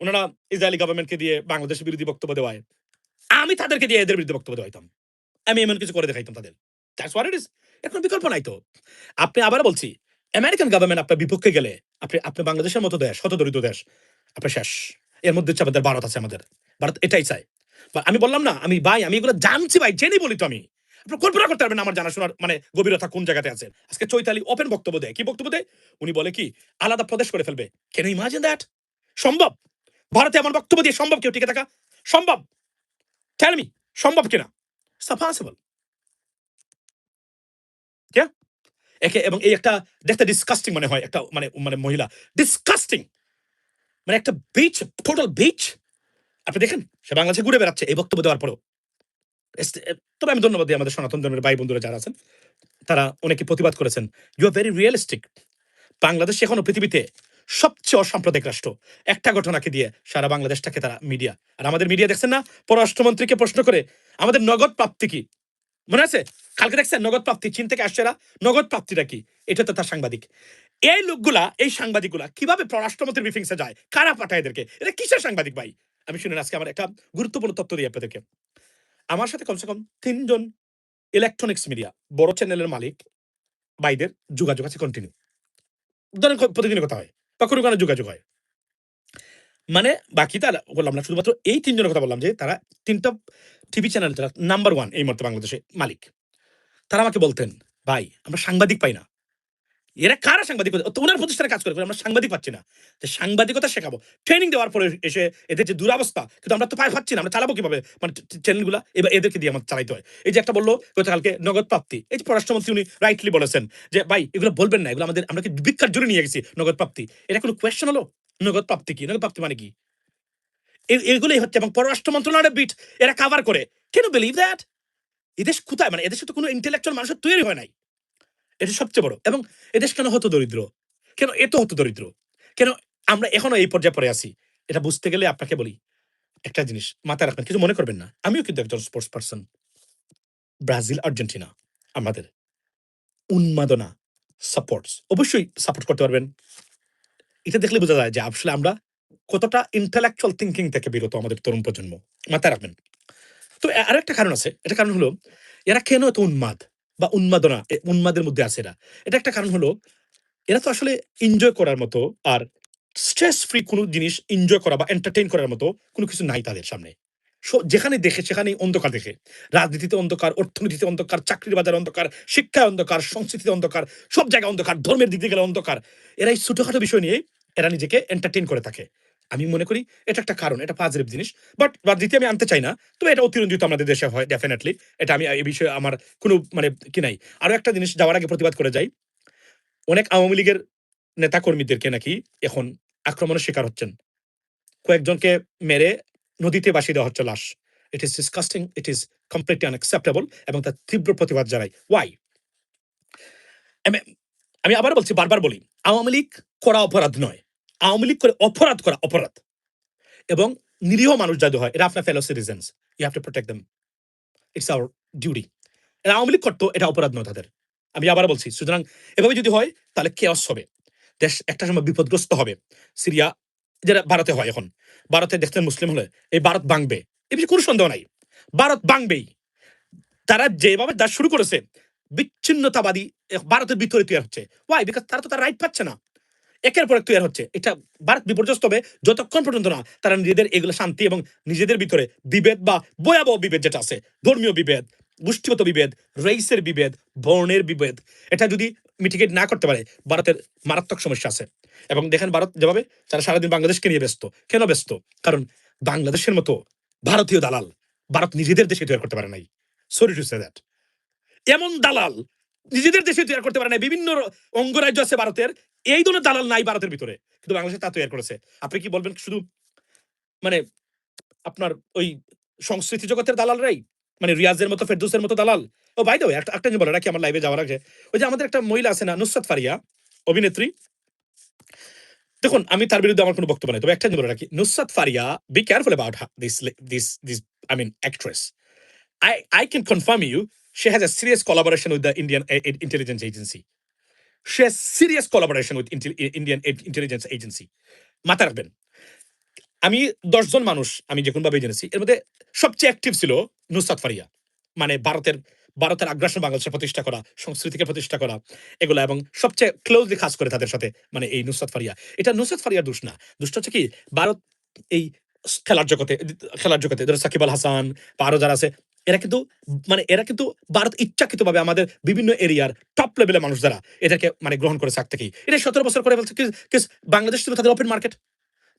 ওনারা ইসরায়েলি গভর্নমেন্টকে দিয়ে বাংলাদেশের বিরোধী বক্তব্য দেওয়ায় আমি তাদেরকে দিয়ে এদের বিরুদ্ধে বক্তব্য দেওয়াইতাম আমি এমন কিছু করে দেখাইতাম তাদের দ্যাটস হোয়াট ইট ইজ এখন বিকল্প নাই তো আপনি আবার বলছি আমেরিকান গভর্নমেন্ট আপনার বিপক্ষে গেলে আপনি আপনি বাংলাদেশের মতো দেশ শত দরিদ্র দেশ আপনি শেষ এর মধ্যে হচ্ছে আমাদের ভারত আছে আমাদের ভারত এটাই চাই আমি বললাম না আমি ভাই আমি এগুলো জানছি ভাই জেনে বলি তো আমি আপনি কল্পনা করতে পারবেন আমার জানাশোনার মানে গভীরতা কোন জায়গাতে আছে আজকে চৈতালি ওপেন বক্তব্য দেয় কি বক্তব্য দেয় উনি বলে কি আলাদা প্রদেশ করে ফেলবে কেন ইমাজিন দ্যাট সম্ভব ভারতে এমন বক্তব্য দিয়ে সম্ভব কেউ টিকে থাকা সম্ভব টেল মি সম্ভব কিনা ইটস পসিবল একে এবং এই একটা দেখতে ডিসকাস্টিং মনে হয় একটা মানে মানে মহিলা ডিসকাস্টিং মানে একটা বিচ টোটাল বিচ আপনি দেখেন সে বাংলাদেশে ঘুরে বেড়াচ্ছে এই বক্তব্য দেওয়ার পরেও তবে আমি ধন্যবাদ দিই আমাদের সনাতন ধর্মের ভাই বন্ধুরা যারা আছেন তারা অনেকে প্রতিবাদ করেছেন you are very realistic Bangladesh এখনো পৃথিবীতে সবচেয়ে অসাম্প্রদায়িক রাষ্ট্র একটা ঘটনাকে দিয়ে সারা বাংলাদেশটাকে তারা মিডিয়া আর আমাদের মিডিয়া দেখছেন না পররাষ্ট্রমন্ত্রীকে প্রশ্ন করে আমাদের নগদ প্রাপ্তি কি মনে আছে কালকে দেখছেন নগদ প্রাপ্তি চীন থেকে আসছে নগদ প্রাপ্তিটা কি এটা তো তার সাংবাদিক এই লোকগুলা এই সাংবাদিকগুলা কিভাবে পররাষ্ট্রমন্ত্রীর ব্রিফিংসে যায় কারা পাঠায় এদেরকে এটা কিসের সাংবাদিক ভাই আমি শুনেন আজকে আমার একটা গুরুত্বপূর্ণ তথ্য দিই আপনাদেরকে আমার সাথে কমসে কম 3 জন ইলেকট্রনিক্স মিডিয়া বড় চ্যানেলের মালিক ভাইদের যোগাযোগ আছে কন্টিনিউ। ধরেন প্রতিদিনের কথা হয় বা কোনো কারণে যোগাযোগ হয়। মানে বাকি তারা বললাম না, শুধুমাত্র এই ৩ জনের কথা বললাম যে তারা ৩ টা টিভি চ্যানেল যারা নাম্বার 1 এই মুহূর্তে বাংলাদেশে মালিক। তারা আমাকে বলতেন, "ভাই আমরা সাংবাদিক পাই না।" এরা কারা সাংবাদিকতা? তো উনার প্রতিষ্ঠানে কাজ করে, আমরা সাংবাদিক পাচ্ছি না। যে সাংবাদিকতা শেখাবো। ট্রেনিং দেওয়ার পরে এসে এদের যে দুরবস্থা, কিন্তু আমরা তো পাচ্ছি না। আমরা চালাবো কিভাবে? মানে চ্যানেলগুলা এবার এদেরকে দিয়ে আমাদের চালাইতে হয়। এই যে একটা বলল গতকালকে নগদ প্রাপ্তি। এই যে পররাষ্ট্রমন্ত্রী উনি রাইটলি বলেছেন যে, "ভাই এগুলো বলবেন না। এগুলো আমাদের আমরা কি ভিক্ষার জন্য নিয়ে গেছি নগদ প্রাপ্তি।" এটা কোনো কোয়েশ্চেন হলো? নগদ প্রাপ্তি কি? নগদ প্রাপ্তি মানে কি? এগুলোই হচ্ছে এবং পররাষ্ট্র মন্ত্রণালয়ের বিট এরা কভার করে। Can you believe that? এদেশ কোথায়? মানে এদেশে তো কোনো ইন্টেলেকচুয়াল মানুষের তৈরি হয় নাই। এটা সবচেয়ে বড়। এবং এদেশ কেন হতো দরিদ্র? কেন এত হতো দরিদ্র? কেন আমরা এখনো এই পর্যায়ে পড়ে আছি? এটা বুঝতে গেলে আপনাকে বলি, একটা জিনিস মাথায় রাখবেন, কিছু মনে করবেন না। আমিও কিন্তু একজন স্পোর্টস পারসন। ব্রাজিল, আর্জেন্টিনা আমাদের উন্মাদনা, সাপোর্টস অবশ্যই সাপোর্ট করতে পারবেন। এটা দেখলে বোঝা যায় যে আসলে আমরা কতটা ইন্টেলেকচুয়াল থিংকিং থেকে বিরত আমাদের তরুণ প্রজন্ম। মাথায় রাখবেন। তো আরেকটা কারণ আছে। এটা কারণ হলো এরা কেন এত উন্মাদ বা উন্মাদনা উন্মাদের মধ্যে আছে এরা। এটা একটা কারণ হলো এরা তো আসলে এনজয় করার মতো আর স্ট্রেস ফ্রি কোনো জিনিস এনজয় করা বা এন্টারটেইন করার মতো কোনো কিছু নাই তাদের সামনে। যেখানে দেখে সেখানেই অন্ধকার দেখে। রাজনীতিতে অন্ধকার, অর্থনীতিতে অন্ধকার, চাকরির বাজারে অন্ধকার, শিক্ষায় অন্ধকার, সংস্কৃতিতে অন্ধকার, সব জায়গায় অন্ধকার, ধর্মের দিক দিয়ে গেলে অন্ধকার। এরা এই ছোটখাটো বিষয় নিয়ে এরা নিজেকে এন্টারটেইন করে থাকে। আমি মনে করি এটা একটা কারণ, এটা পজিটিভ জিনিস। বাট রাজনীতি আমি আনতে চাই না। তবে এটা অতিরঞ্জিত আমাদের দেশে হয় ডেফিনিটলি। এটা আমি এই বিষয়ে আমার কোনো মানে কি নাই। আরো একটা জিনিস যাওয়ার আগে প্রতিবাদ করে যাই। অনেক আওয়ামী লীগের নেতাকর্মীদেরকে নাকি এখন আক্রমণের শিকার হচ্ছেন। কয়েকজনকে মেরে নদীতে ভাসিয়ে দেওয়া হচ্ছে লাশ। ইট ইস ডিসগাস্টিং, ইট ইস কমপ্লিটলি আনএক্সেপ্টেবল এবং তার তীব্র প্রতিবাদ জানাই। ওয়াই? আমি আমি আবার বলছি, বারবার বলি, আওয়ামী লীগ করা অপরাধ নয়। আওয়ামী লীগ করে অপরাধ করা অপরাধ। এবং নিরীহ মানুষ যাদের হয়, এরা আপনার fellow citizens. You have to protect them. It's our duty. এরা আওয়ামী লীগ করতো, এটা অপরাধ নয় তাদের। আমি আবার বলছি, সুতরাং এভাবে যদি হয় তাহলে কেওস হবে। দেশ একটা সময় বিপদগ্রস্ত হবে। সিরিয়া যেটা ভারতে হয় এখন। ভারতে দেখতেন মুসলিম হলে এই ভারত ভাঙবে। এ বিষয়ে কোনো সন্দেহ নাই। ভারত ভাঙবেই। তারা যেভাবে দেশ শুরু করেছে, বিচ্ছিন্নতাবাদী ভারতের ভিতরে তৈরি হচ্ছে। ওয়াই? বিকজ তারা তো তার রাইট পাচ্ছে না। একের পর এক তৈরি হচ্ছে। এটা ভারত বিপর্যস্ত হবে যতক্ষণ পর্যন্ত না তারা নিজেদের এগুলো শান্তি এবং নিজেদের ভিতরে বিভেদ বা ভয়াবহ বিভেদ যেটা আছে, ধর্মীয় বিভেদ, গোষ্ঠীগত বিভেদ, রেইসের বিভেদ, বর্ণের বিভেদ, এটা যদি মিটিগেট না করতে পারে, ভারতের মারাত্মক সমস্যা আছে। এবং দেখেন ভারত যেভাবে তারা সারাদিন বাংলাদেশকে নিয়ে ব্যস্ত। কেন ব্যস্ত? কারণ বাংলাদেশের মতো ভারতীয় দালাল ভারত নিজেদের দেশে তৈরি করতে পারে নাই। Sorry to say that. এমন দালাল নিজেদের দেশে তৈরি করতে পারে না। বিভিন্ন অঙ্গরাজ্য আছে ভারতের, এই ধরনের দালাল নাই ভারতের ভিতরে, কিন্তু বাংলাদেশে তা তৈরি করেছে। আপনি কি বলবেন শুধু মানে আপনার ওই সংস্কৃতি জগতের দালালরাই, মানে রিয়াজের মতো ফেরদৌসের মতো দালাল? ও বাই দ্য ওয়ে একটা জিনিস বলে রাখি আমার লাইভে যাওয়ার আগে, ওই যে আমাদের একটা মহিলা আছে না নুসরাত ফারিয়া, অভিনেত্রী। দেখুন আমি তার বিরুদ্ধে আমার কোনো বক্তব্য নেই, তবে একটা জিনিস বলে রাখি, Nusrat Faria, be careful about this I mean actress. I can confirm you, she has a serious collaboration with the Indian intelligence agency. She has serious collaboration with Indian intelligence agency. মাথায় রাখবেন। আমি ১০ জন মানুষ আমি যে কোনভাবে জেনেছি। এর মধ্যে সবচেয়ে অ্যাক্টিভ ছিল নুসরাত ফারিয়া। মানে ভারতের আগ্রাসন বাংলাদেশে প্রতিষ্ঠা করা, সংস্কৃতিকে প্রতিষ্ঠা করা এগুলা, এবং সবচেয়ে ক্লোজলি কাজ করে তাদের সাথে মানে এই নুসরাত ফারিয়া। এটা নুসরাত ফারিয়ার দোষ না। দোষটা হচ্ছে কি ভারত এই খেলার জগতে ধরো সাকিব আল হাসান বা আরো যারা আছে, এরা কিন্তু ভারত ইচ্ছাকৃতভাবে আমাদের বিভিন্ন এরিয়ার টপ লেভেলের মানুষ যারা এদেরকে মানে গ্রহণ করেছে আগ থেকেই। এটা ১৭ বছর করে ফেলছে। বাংলাদেশ ছিল তাদের ওপেন মার্কেট।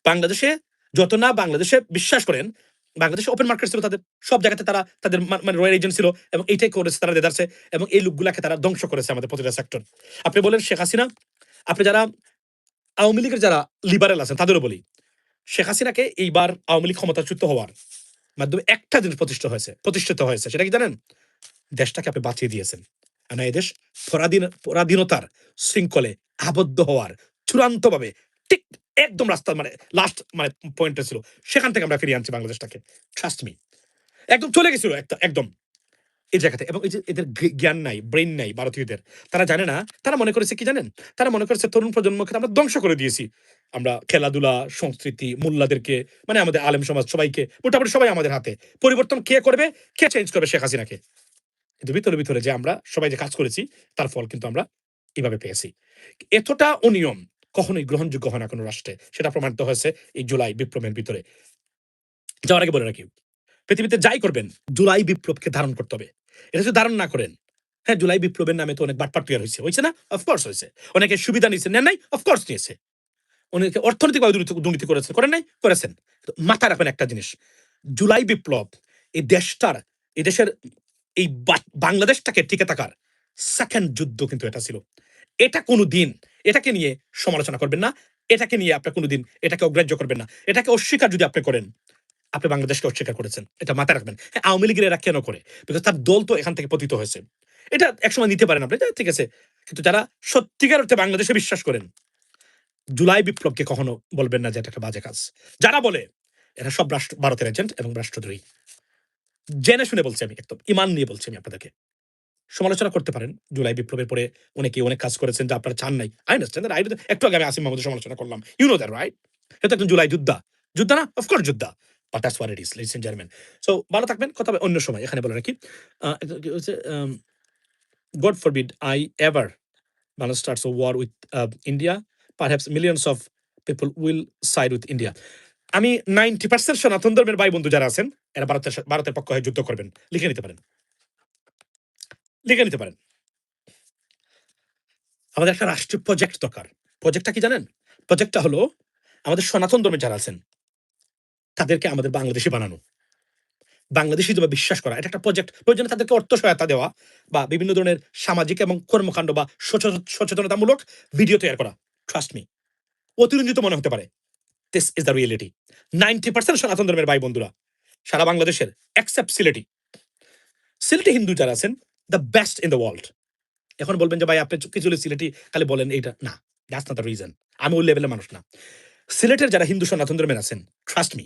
বাংলাদেশে যত না বাংলাদেশে বিশ্বাস করেন, বাংলাদেশে ওপেন মার্কেট ছিল তাদের। সব জায়গাতে তারা তাদের মানে রয়্যাল এজেন্ট ছিল এবং এইটাই করেছে তারা দেদারছে, এবং এই লোকগুলাকে তারা ধ্বংস করেছে আমাদের প্রতিটা সেক্টর। আপনি বলেন শেখ হাসিনা, আপনি যারা আওয়ামী লীগের যারা লিবারেল আছেন তাদেরও বলি, শেখ হাসিনাকে এইবার আওয়ামী লীগ ক্ষমতাচ্যুত হওয়ার মাধ্যমে একটা জিনিস প্রতিষ্ঠিত হয়েছে, সেটা কি জানেন? দেশটাকে আপনি বাঁচিয়ে দিয়েছেন। আর না এদেশ পরাধীনতার শৃঙ্খলে আবদ্ধ হওয়ার চূড়ান্তভাবে ঠিক একদম রাস্তা মানে লাস্ট মানে পয়েন্টে ছিল। সেখান থেকে আমরা ফিরিয়ে আনছি বাংলাদেশটাকে। Trust me. একদম চলে গেছিল একদম এই জায়গাতে। এবং এই যে এদের জ্ঞান নাই, ব্রেইন নাই ভারতীয়দের। তারা জানে না, তারা মনে করেছে কি জানেন? তারা মনে করেছে তরুণ প্রজন্মকে আমরা ধ্বংস করে দিয়েছি। আমরা খেলাধুলা, সংস্কৃতি, মোল্লাদেরকে মানে আমাদের আলেম সমাজ সবাইকে, মোটামুটি সবাই আমাদের হাতে। পরিবর্তন কে করবে? কে চেঞ্জ করবে? শেখ হাসিনাকে। কিন্তু ভিতরে যে আমরা সবাই যে কাজ করেছি তার ফল কিন্তু আমরা এভাবে পেয়েছি। এতটা অনিয়ম কখনোই গ্রহণযোগ্য হয় না কোনো রাষ্ট্রে। সেটা প্রমাণিত হয়েছে এই জুলাই বিপ্লবের ভিতরে। যাওয়ার আগে বলে রাখি, পৃথিবীতে যাই করবেন, জুলাই বিপ্লবকে ধারণ করতে হবে। এটা যদি ধারণ না করেন, হ্যাঁ, জুলাই বিপ্লবের নামে তো অনেক বাটপাট তৈরি হয়েছে। হয়েছে না? অফকোর্স হয়েছে। অনেকে সুবিধা নিয়েছে, নেন নাই? অফকোর্স নিয়েছে। অনেকে অর্থনৈতিকভাবে দুর্নীতি করেছেন, করেন নাই? করেছেন। তো মাথায় রাখবেন একটা জিনিস, জুলাই বিপ্লব এই দেশটার, এই দেশের এই বাংলাদেশটাকে টিকে থাকার সেকেন্ড যুদ্ধ কিন্তু এটা ছিল। এটা কোনোদিন এটাকে নিয়ে সমালোচনা করবেন না। এটাকে নিয়ে আপনি কোনোদিন এটাকে অগ্রাহ্য করবেন না। এটাকে অস্বীকার যদি আপনি করেন, আপনি বাংলাদেশকে অস্বীকার করেছেন। এটা মাথায় রাখবেন। হ্যাঁ, আওয়ামী লীগের এরা কেন করে? বিকজ তার দল তো এখান থেকে পতিত হয়েছে। এটা একসময় নিতে পারেন আপনি, ঠিক আছে। কিন্তু যারা সত্যিকার অর্থে বাংলাদেশে বিশ্বাস করেন, জুলাই বিপ্লবকে কখনো বলবেন না যে এটা একটা বাজে কাজ। যারা বলে এরা সব ভারতের এজেন্ট এবং রাষ্ট্রদ্রোহী। জেনে শুনে বলছি আমি, একদম ইমান নিয়ে বলছি আমি আপনাদেরকে। সমালোচনা করতে পারেন। জুলাই বিপ্লবের পরে অনেকে অনেক কাজ করেছেন যা আপনারা চান নাই। I understand that. একটু আগে আমি আসিফ মাহমুদের সমালোচনা করলাম। You know that, right? এটা একজন জুলাই যোদ্ধা। যোদ্ধা না? অফ কোর্স যোদ্ধা। But that's what it is, ladies and gentleman. So ভালো থাকবেন। কথা হবে অন্য সময়। এখানে বলে রাখি, কি হচ্ছে, god forbid I ever Bangladesh starts a war with India, perhaps millions of people will side with India. আমি 90% সনাতন ধর্মের ভাই বন্ধু যারা আছেন, এরা ভারতের পক্ষ হয়ে যুদ্ধ করবেন। লিখে নিতে পারেন। লিখে নিতে পারেন। আমাদের একটা রাষ্ট্রীয় প্রজেক্ট দরকার। প্রজেক্টটা কি জানেন? প্রজেক্টটা হলো আমাদের সনাতন ধর্মে যারা আছেন তাদেরকে আমাদের বাংলাদেশী বানানো। বাংলাদেশী হিসেবে বিশ্বাস করা। এটা একটা প্রজেক্ট। প্রয়োজনে তাদেরকে অর্থ সহায়তা দেওয়া বা বিভিন্ন ধরনের সামাজিক এবং কর্মকাণ্ড বা সচেতনতামূলক ভিডিও তৈরি করা। Trust me. অতিরঞ্জিত মনে হতে পারে। This is the reality. 90% সনাতন ধর্মের ভাই বন্ধুরা সারা বাংলাদেশের, এক্সেপ্ট সিলেটি, সিলেটি হিন্দু যারা আছেন, the best in the world. এখন বলবেন যে ভাই আপনি কিছু সিলেটি খালি বলেন এইটা না, দ্যাটস নট দ্য রিজন। আমি ওই লেভেলের মানুষ না। সিলেটের যারা হিন্দু সনাতন ধর্মের আছেন, ট্রাস্ট মি,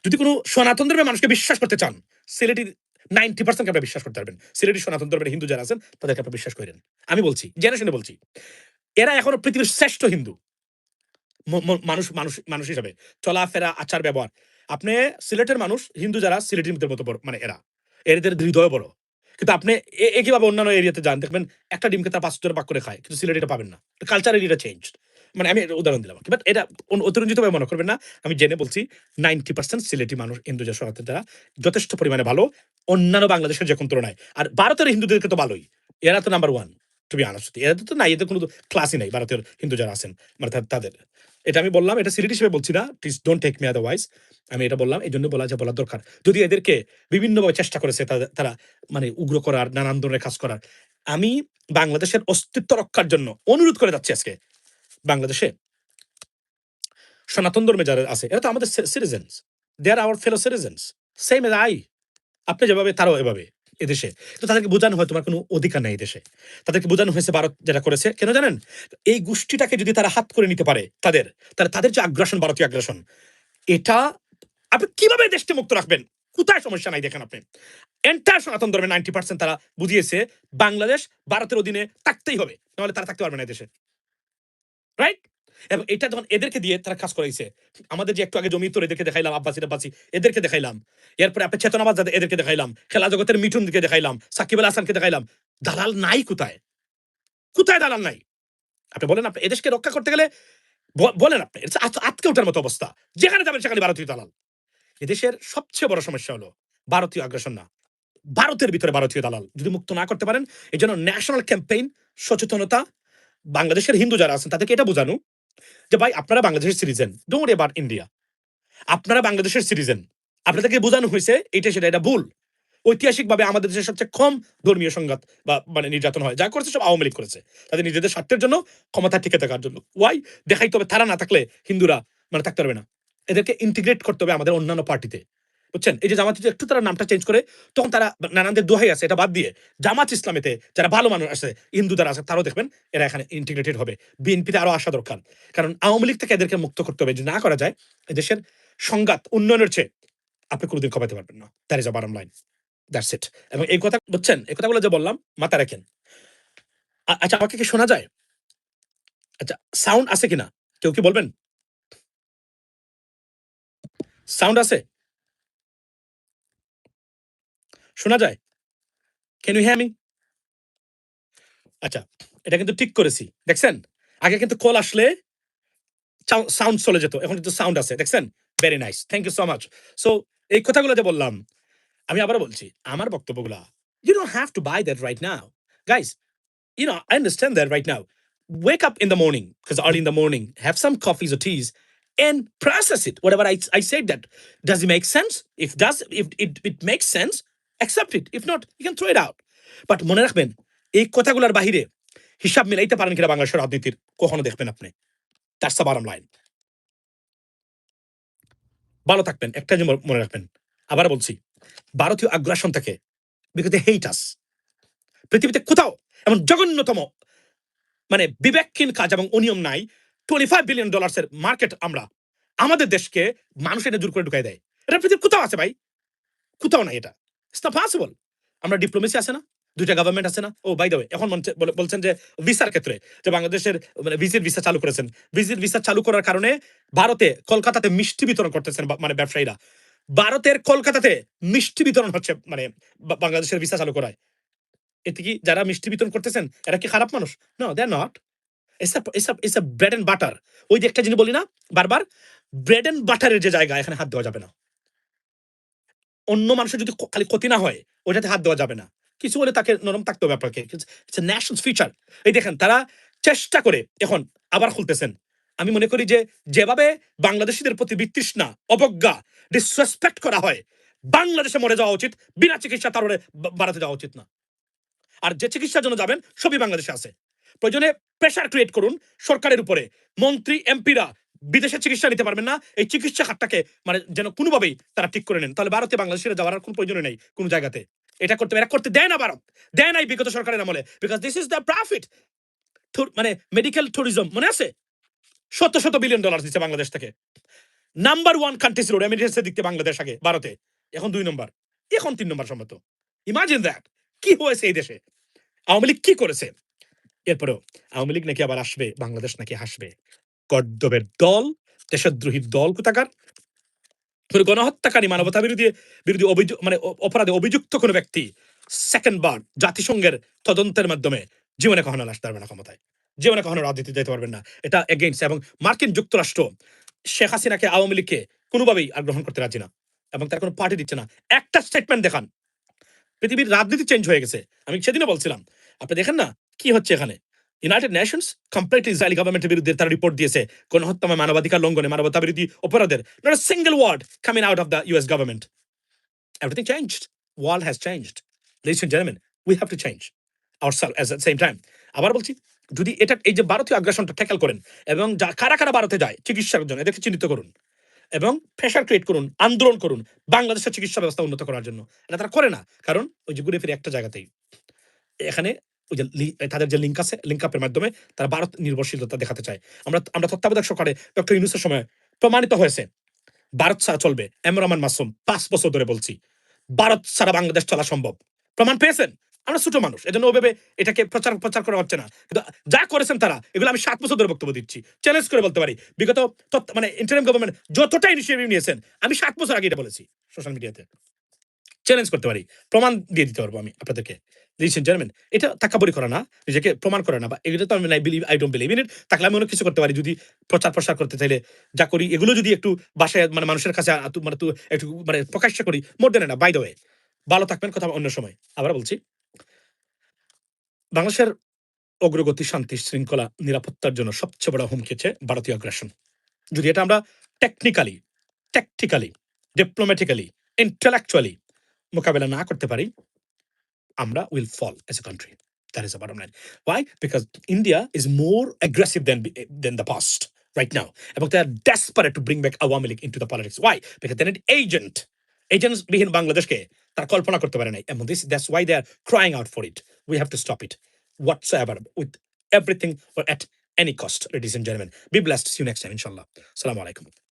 যদি কোনো সনাতন ধর্মের মানুষকে বিশ্বাস করতে চান, সিলেটির 90% আপনি বিশ্বাস করতে পারবেন। সিলেটি সনাতন ধর্মের হিন্দু যারা আছেন তাদেরকে আপনি বিশ্বাস করেন। আমি বলছি, জেনে শুনে বলছি, এরা এখনো পৃথিবীর শ্রেষ্ঠ হিন্দু মানুষ মানুষ মানুষ হিসাবে চলাফেরা, আচার ব্যবহার। আপনি সিলেটের মানুষ, হিন্দু যারা সিলেটের মতো বড়, মানে এদের হৃদয় বড়। কিন্তু আপনি কিভাবে অন্যান্য এরিয়াতে যান, দেখবেন একটা ডিমকে তার 5 জন ভাগ করে খায়, কিন্তু সিলেট এটা পাবেন না। কালচার এরিয়াটা চেঞ্জ। মানে আমি উদাহরণ দিলাম, বাট এটা অতিরঞ্জিত ভাবে মনে করবেন না। আমি জেনে বলছি, 90% সিলেটি মানুষ হিন্দু যে সনাতন যারা যথেষ্ট পরিমাণে ভালো, অন্যান্য বাংলাদেশের যে কোন তুলনায়। আর ভারতের হিন্দুদেরকে তো ভালোই, এরা তো number one. To be honest, এরা তো নাই, এদের কোনো ক্লাসই নাই ভারতের হিন্দু যারা আছেন, মানে তাদের। এটা আমি বললাম, এটা সিলেট হিসেবে বলছি না, please don't take me otherwise. আমি এটা বললাম এই জন্য বলা দরকার। যদি এদেরকে বিভিন্নভাবে চেষ্টা করেছে তারা মানে উগ্র করার, নানান ধরনের কাজ করার, আমি বাংলাদেশের অস্তিত্ব রক্ষার জন্য অনুরোধ করে যাচ্ছি আজকে। বাংলাদেশে সনাতন ধর্মে যারা আছে এরা তো আমাদের citizens, they are our fellow citizens, same as I. আপনি যেভাবে তারাও এভাবে এদেশে। তো তাদেরকে বোঝানো হয় তোমার কোনো অধিকার নেই দেশে। তাদেরকে বোঝানো হয়েছে ভারত যেটা করেছে, কেন জানেন? এই গোষ্ঠীটাকে যদি তারা হাত করে নিতে পারে, তাদের যে আগ্রাসন, ভারতীয় আগ্রাসন, এটা আপনি কিভাবে দেশকে মুক্ত রাখবেন? কোথায় সমস্যা নাই দেখেন আপনি। এন্টায়ার সনাতন ধর্মের 90% তারা বুঝিয়েছে বাংলাদেশ ভারতের অধীনে থাকতেই হবে, নাহলে তারা থাকতে পারবে না দেশে, রাইট? এবং এটা যখন এদেরকে দিয়ে তারা কাজ করাইছে, আমাদের যে একটু আগে জমি তোর এদেরকে দেখাইলাম, আব্বাসি এদেরকে দেখাইলাম, এরপরে আপনি চেতনাবাদ এদেরকে দেখাইলাম, খেলা জগতের মিঠুনকে দেখাইলাম, সাকিব আল হাসানকে দেখাইলাম। দালাল নাই কোথায়? কোথায় দালাল নাই? আপনি বলেন, আপনি এদেশকে রক্ষা করতে গেলে বলেন আপনি, আটকে ওঠার মতো অবস্থা। যেখানে যাবেন সেখানে ভারতীয় দালাল। এদেশের সবচেয়ে বড় সমস্যা হলো ভারতীয় আগ্রাসন না, ভারতের ভিতরে ভারতীয় দালাল যদি মুক্ত না করতে পারেন, এই জন্য ন্যাশনাল ক্যাম্পেইন, সচেতনতা, বাংলাদেশের হিন্দু যারা আছেন তাদেরকে এটা বোঝানো যে ভাই আপনারা বাংলাদেশের citizen, don't worry about India. আপনারা বাংলাদেশের সিটিজেন। আপনাদেরকে বোঝানো হয়েছে এইটা সেটা, এটা ভুল। ঐতিহাসিকভাবে আমাদের দেশের সবচেয়ে কম ধর্মীয় সংঘাত বা মানে নির্যাতন হয়, যা করেছে সব আওয়ামী লীগ করেছে, তাদের নিজেদের স্বার্থের জন্য, ক্ষমতা টিকে থাকার জন্য। ওয়াই? দেখাইতে হবে তারা না থাকলে হিন্দুরা মানে থাকতে পারবে না। এদেরকে ইন্টিগ্রেট করতে হবে আমাদের অন্যান্য পার্টিতে, বুঝছেন? এই যে জামাত যদি একটু তারা নামটা চেঞ্জ করে, তখন তারা নানানদের দোহাই আছে, এটা বাদ দিয়ে জামাত ইসলামেতে যারা ভালো মানুষ আছে, হিন্দু যারা আছে, তারাও দেখবেন এরা এখানে ইন্টিগ্রেটেড হবে। বিএনপিতে আরো আসা দরকার, কারণ আওয়ামী লীগ থেকে এদেরকে মুক্ত করতে হবে। যদি না করা যায়, এদেশের সংঘাত উন্নয়নের চেয়ে আপনি কোনোদিন কমাতে পারবেন না। That is a বাটম line. That's it. এবং এই কথা বুঝছেন, এই কথাগুলো যে বললাম মাথায় রাখেন। আচ্ছা, আমাকে কি শোনা যায়? আচ্ছা, সাউন্ড আছে কিনা কেউ কি বলবেন? সাউন্ড আছে? শোনা যায়? Can you hear me? আচ্ছা, এটা কিন্তু ঠিক করেছি। দেখছেন? আগে কিন্তু কল আসলে সাউন্ড চলে যেত। এখন কিন্তু সাউন্ড আছে। দেখছেন? Very nice. Thank you so much. So এই কথাগুলো যে বললাম, আমি আবারও বলছি, আমার বক্তব্যগুলা, you don't have to buy that right now. Guys, I understand that right now. Wake up in the morning, because early in the morning, have some coffees or teas and process it. Whatever I said that. Does it make sense? If it makes sense, accept it. If not, you can throw it out. But মনে রাখবেন, এই কথাগুলোর বাহিরে হিসাব মিলাইতে পারেন কিনা বাংলাদেশের রাজনীতির কখনো দেখবেন আপনি। That's the bottom line. ভালো থাকবেন। একটা জিনিস মনে রাখবেন। আবার বলছি, ভারতীয় আগ্রাসন থেকে, because they hate us. পৃথিবীতে কোথাও এমন জঘন্যতম মানে বিবেকহীন কাজ এবং অনিয়ম নাই। $25 বিলিয়ন মার্কেট আমরা আমাদের দেশকে মানুষ এটা জোর করে ঢুকাই দেয়। এটা পৃথিবীর কোথাও আছে ভাই? কোথাও নাই এটা। It's not possible. আমরা ডিপ্লোমেসি আছে না? ২ টা গভর্নমেন্ট আছে না? ও বাই দ্য ওয়ে, এখন বলছেন যে ভিসার ক্ষেত্রে যে বাংলাদেশের মানে ভিসা চালু করেছেন। ভিসা চালু করার কারণে ভারতে কলকাতাতে মিষ্টি বিতরণ করতেছেন মানে ব্যবসায়ীরা। ভারতের কলকাতাতে মিষ্টি বিতরণ হচ্ছে মানে বাংলাদেশের ভিসা চালু করায়। এতে কি যারা মিষ্টি বিতরণ করতেছেন এরা কি খারাপ মানুষ? No, they are not. It's a bread and butter. ওই যে একটা জিনিস বলি না বারবার, ব্রেড এন্ড বাটারের যে জায়গা, এখানে হাত দেওয়া যাবে না। অন্য মানুষের যদি খালি ক্ষতি না হয়, ওইটাতে হাত দেওয়া যাবে না। কিছু হলে তাকে নরম থাকতে হবে আপনাকে। It's a national future. এই দেখেন তারা চেষ্টা করে এখন আবার খুলতেছেন। আমি মনে করি যে যেভাবে বাংলাদেশীদের প্রতি বিতৃষ্ণা, অবজ্ঞা, ডিসরেসপেক্ট করা হয়, বাংলাদেশে মরে যাওয়া উচিত, বিনা চিকিৎসা তারপরে বাড়াতে যাওয়া উচিত না। আর যে চিকিৎসার জন্য যাবেন সবই বাংলাদেশে আছে। প্রয়োজনে প্রেশার ক্রিয়েট করুন সরকারের উপরে। মন্ত্রী এমপিরা বিদেশে চিকিৎসা নিতে পারবেন না, এই চিকিৎসা খাতটাকে মানে যেন কোনোভাবেই তারা ঠিক করে নেন। তাহলে ভারতে বাংলাদেশে যাওয়ার কোনো প্রয়োজন নেই কোনো জায়গাতে। এটা করতে এরা করতে দেয় না ভারত, দেয় নাই বিগত সরকারের আমলে। Because this is the profit. মানে মেডিকেল ট্যুরিজম মনে আছে? শত শত বিলিয়ন ডলার দিচ্ছে বাংলাদেশ থেকে। নাম্বার ওয়ান কান্ট্রি ছিল রেমিটেন্সের দিক থেকে বাংলাদেশ আগে ভারতে, এখন 2 নম্বর, এখন 3 নম্বর সম্ভবত। Imagine that. কি হয়েছে এই দেশে? আওয়ামী লীগ কি করেছে? এরপরেও আওয়ামী লীগ নাকি আবার আসবে, বাংলাদেশ নাকি হাসবে। গর্দবের দল, দেশদ্রোহী দল কোথাকার। গণহত্যাকারী, মানবতা বিরোধী অভিযোগ মানে অপরাধে অভিযুক্ত কোনো ব্যক্তি সেকেন্ড বার জাতিসংঘের তদন্তের মাধ্যমে জীবনে কখনো আসতে পারবে না ক্ষমতায়, জীবনে কখনো রাজনীতি যেতে পারবেন না। এটা এগেইনস্ট। এবং মার্কিন যুক্তরাষ্ট্র শেখ হাসিনাকে, আওয়ামী লীগকে কোনোভাবেই আর গ্রহণ করতে রাজি না এবং তার কোনো পার্টি দিচ্ছে না। একটা স্টেটমেন্ট দেখান। পৃথিবীর রাজনীতি চেঞ্জ হয়ে গেছে। আমি সেদিনও বলছিলাম, আপনি দেখেন না কি হচ্ছে এখানে। ইউনাইটেড নেশনস কমপ্লিট ইসরায়েলি গভর্নমেন্টের বিরুদ্ধে তারা রিপোর্ট দিয়েছে গণহত্যা, মানবাধিকার লঙ্ঘনে, মানবতা বিরোধী অপরাধের। Not a single word coming out of the US government. Everything changed. World has changed. Ladies and gentleman, we have to change ourself at the same time. আবার বলছি, যদি এটা এই যে ভারতীয় আগ্রাসনটা ট্যাকেল করেন এবং কারা কারা ভারতে যায় চিকিৎসার জন্য এদেরকে চিহ্নিত করুন এবং প্রেশার ক্রিয়েট করুন, আন্দোলন করুন বাংলাদেশের চিকিৎসা ব্যবস্থা উন্নত করার জন্য। এটা তারা করে না, কারণ ওই যে ঘুরে ফিরে একটা জায়গাতেই এখানে ওই যে তাদের যে লিঙ্ক আছে, লিঙ্ক আপের মাধ্যমে তারা ভারত নির্ভরশীলতা দেখাতে চায়। আমরা তত্ত্বাবধায়ক সরকারে ডক্টর ইউনূসের সময় প্রমাণিত হয়েছে ভারত ছাড়া চলবে। এম রহমান মাসুম 5 বছর ধরে বলছি ভারত ছাড়া বাংলাদেশ চলা সম্ভব। প্রমাণ পেয়েছেন? আমরা ছোট মানুষ, এজন্য ওভাবে এটাকে প্রচার করা হচ্ছে না। কিন্তু যা করেছেন তারা, এগুলো আমি 7 বছর ধরে বক্তব্য দিচ্ছি, চ্যালেঞ্জ করে বলতে পারি। বিগত মানে ইন্টারিম গভর্নমেন্ট যতটা ইনিশিয়েটিভ নিয়েছেন, আমি 7 বছর আগে এটা বলেছি সোশ্যাল মিডিয়াতে। চ্যালেঞ্জ করতে পারি, প্রমাণ দিয়ে দিতে পারবো আমি আপনাদেরকে। লিডিস এন্ড জেন্টলম্যান, এটা টাকাকড়ি করে না, নিজেকে প্রমাণ করে না, বা এগুলো তো আমি আই ডোন্ট বিলিভ ইন ইট। থাকলে আমি অনেক কিছু করতে পারি যদি প্রচার করতে চাইলে যা করি, এগুলো যদি একটু বাসায় মানে মানুষের কাছে একটু মানে প্রকাশ্য করি, মোর দেন না। বাই দ্য ওয়ে, ভালো থাকবেন, কথা অন্য সময়। আবার বলছি, বাংলাদেশের অগ্রগতি, শান্তি, শৃঙ্খলা, নিরাপত্তার জন্য সবচেয়ে বড় হুমকি হচ্ছে ভারতীয় আগ্রাসন। যদি এটা আমরা টেকনিক্যালি, ট্যাকটিক্যালি, ডিপ্লোম্যাটিক্যালি, ইন্টেলেকচুয়ালি মোকাবেলা না করতে পারি, Amra will fall as a country. That is the bottom line. Why? Because India is more aggressive than the past right now. And they are desperate to bring back Awami League into the politics. Why? Because they need agents behind Bangladesh ke tar kalpana korte pare nai. And that's why they are crying out for it. We have to stop it whatsoever, with everything or at any cost. Ladies and gentlemen, be blessed. See you next time, inshallah. Assalamu alaikum.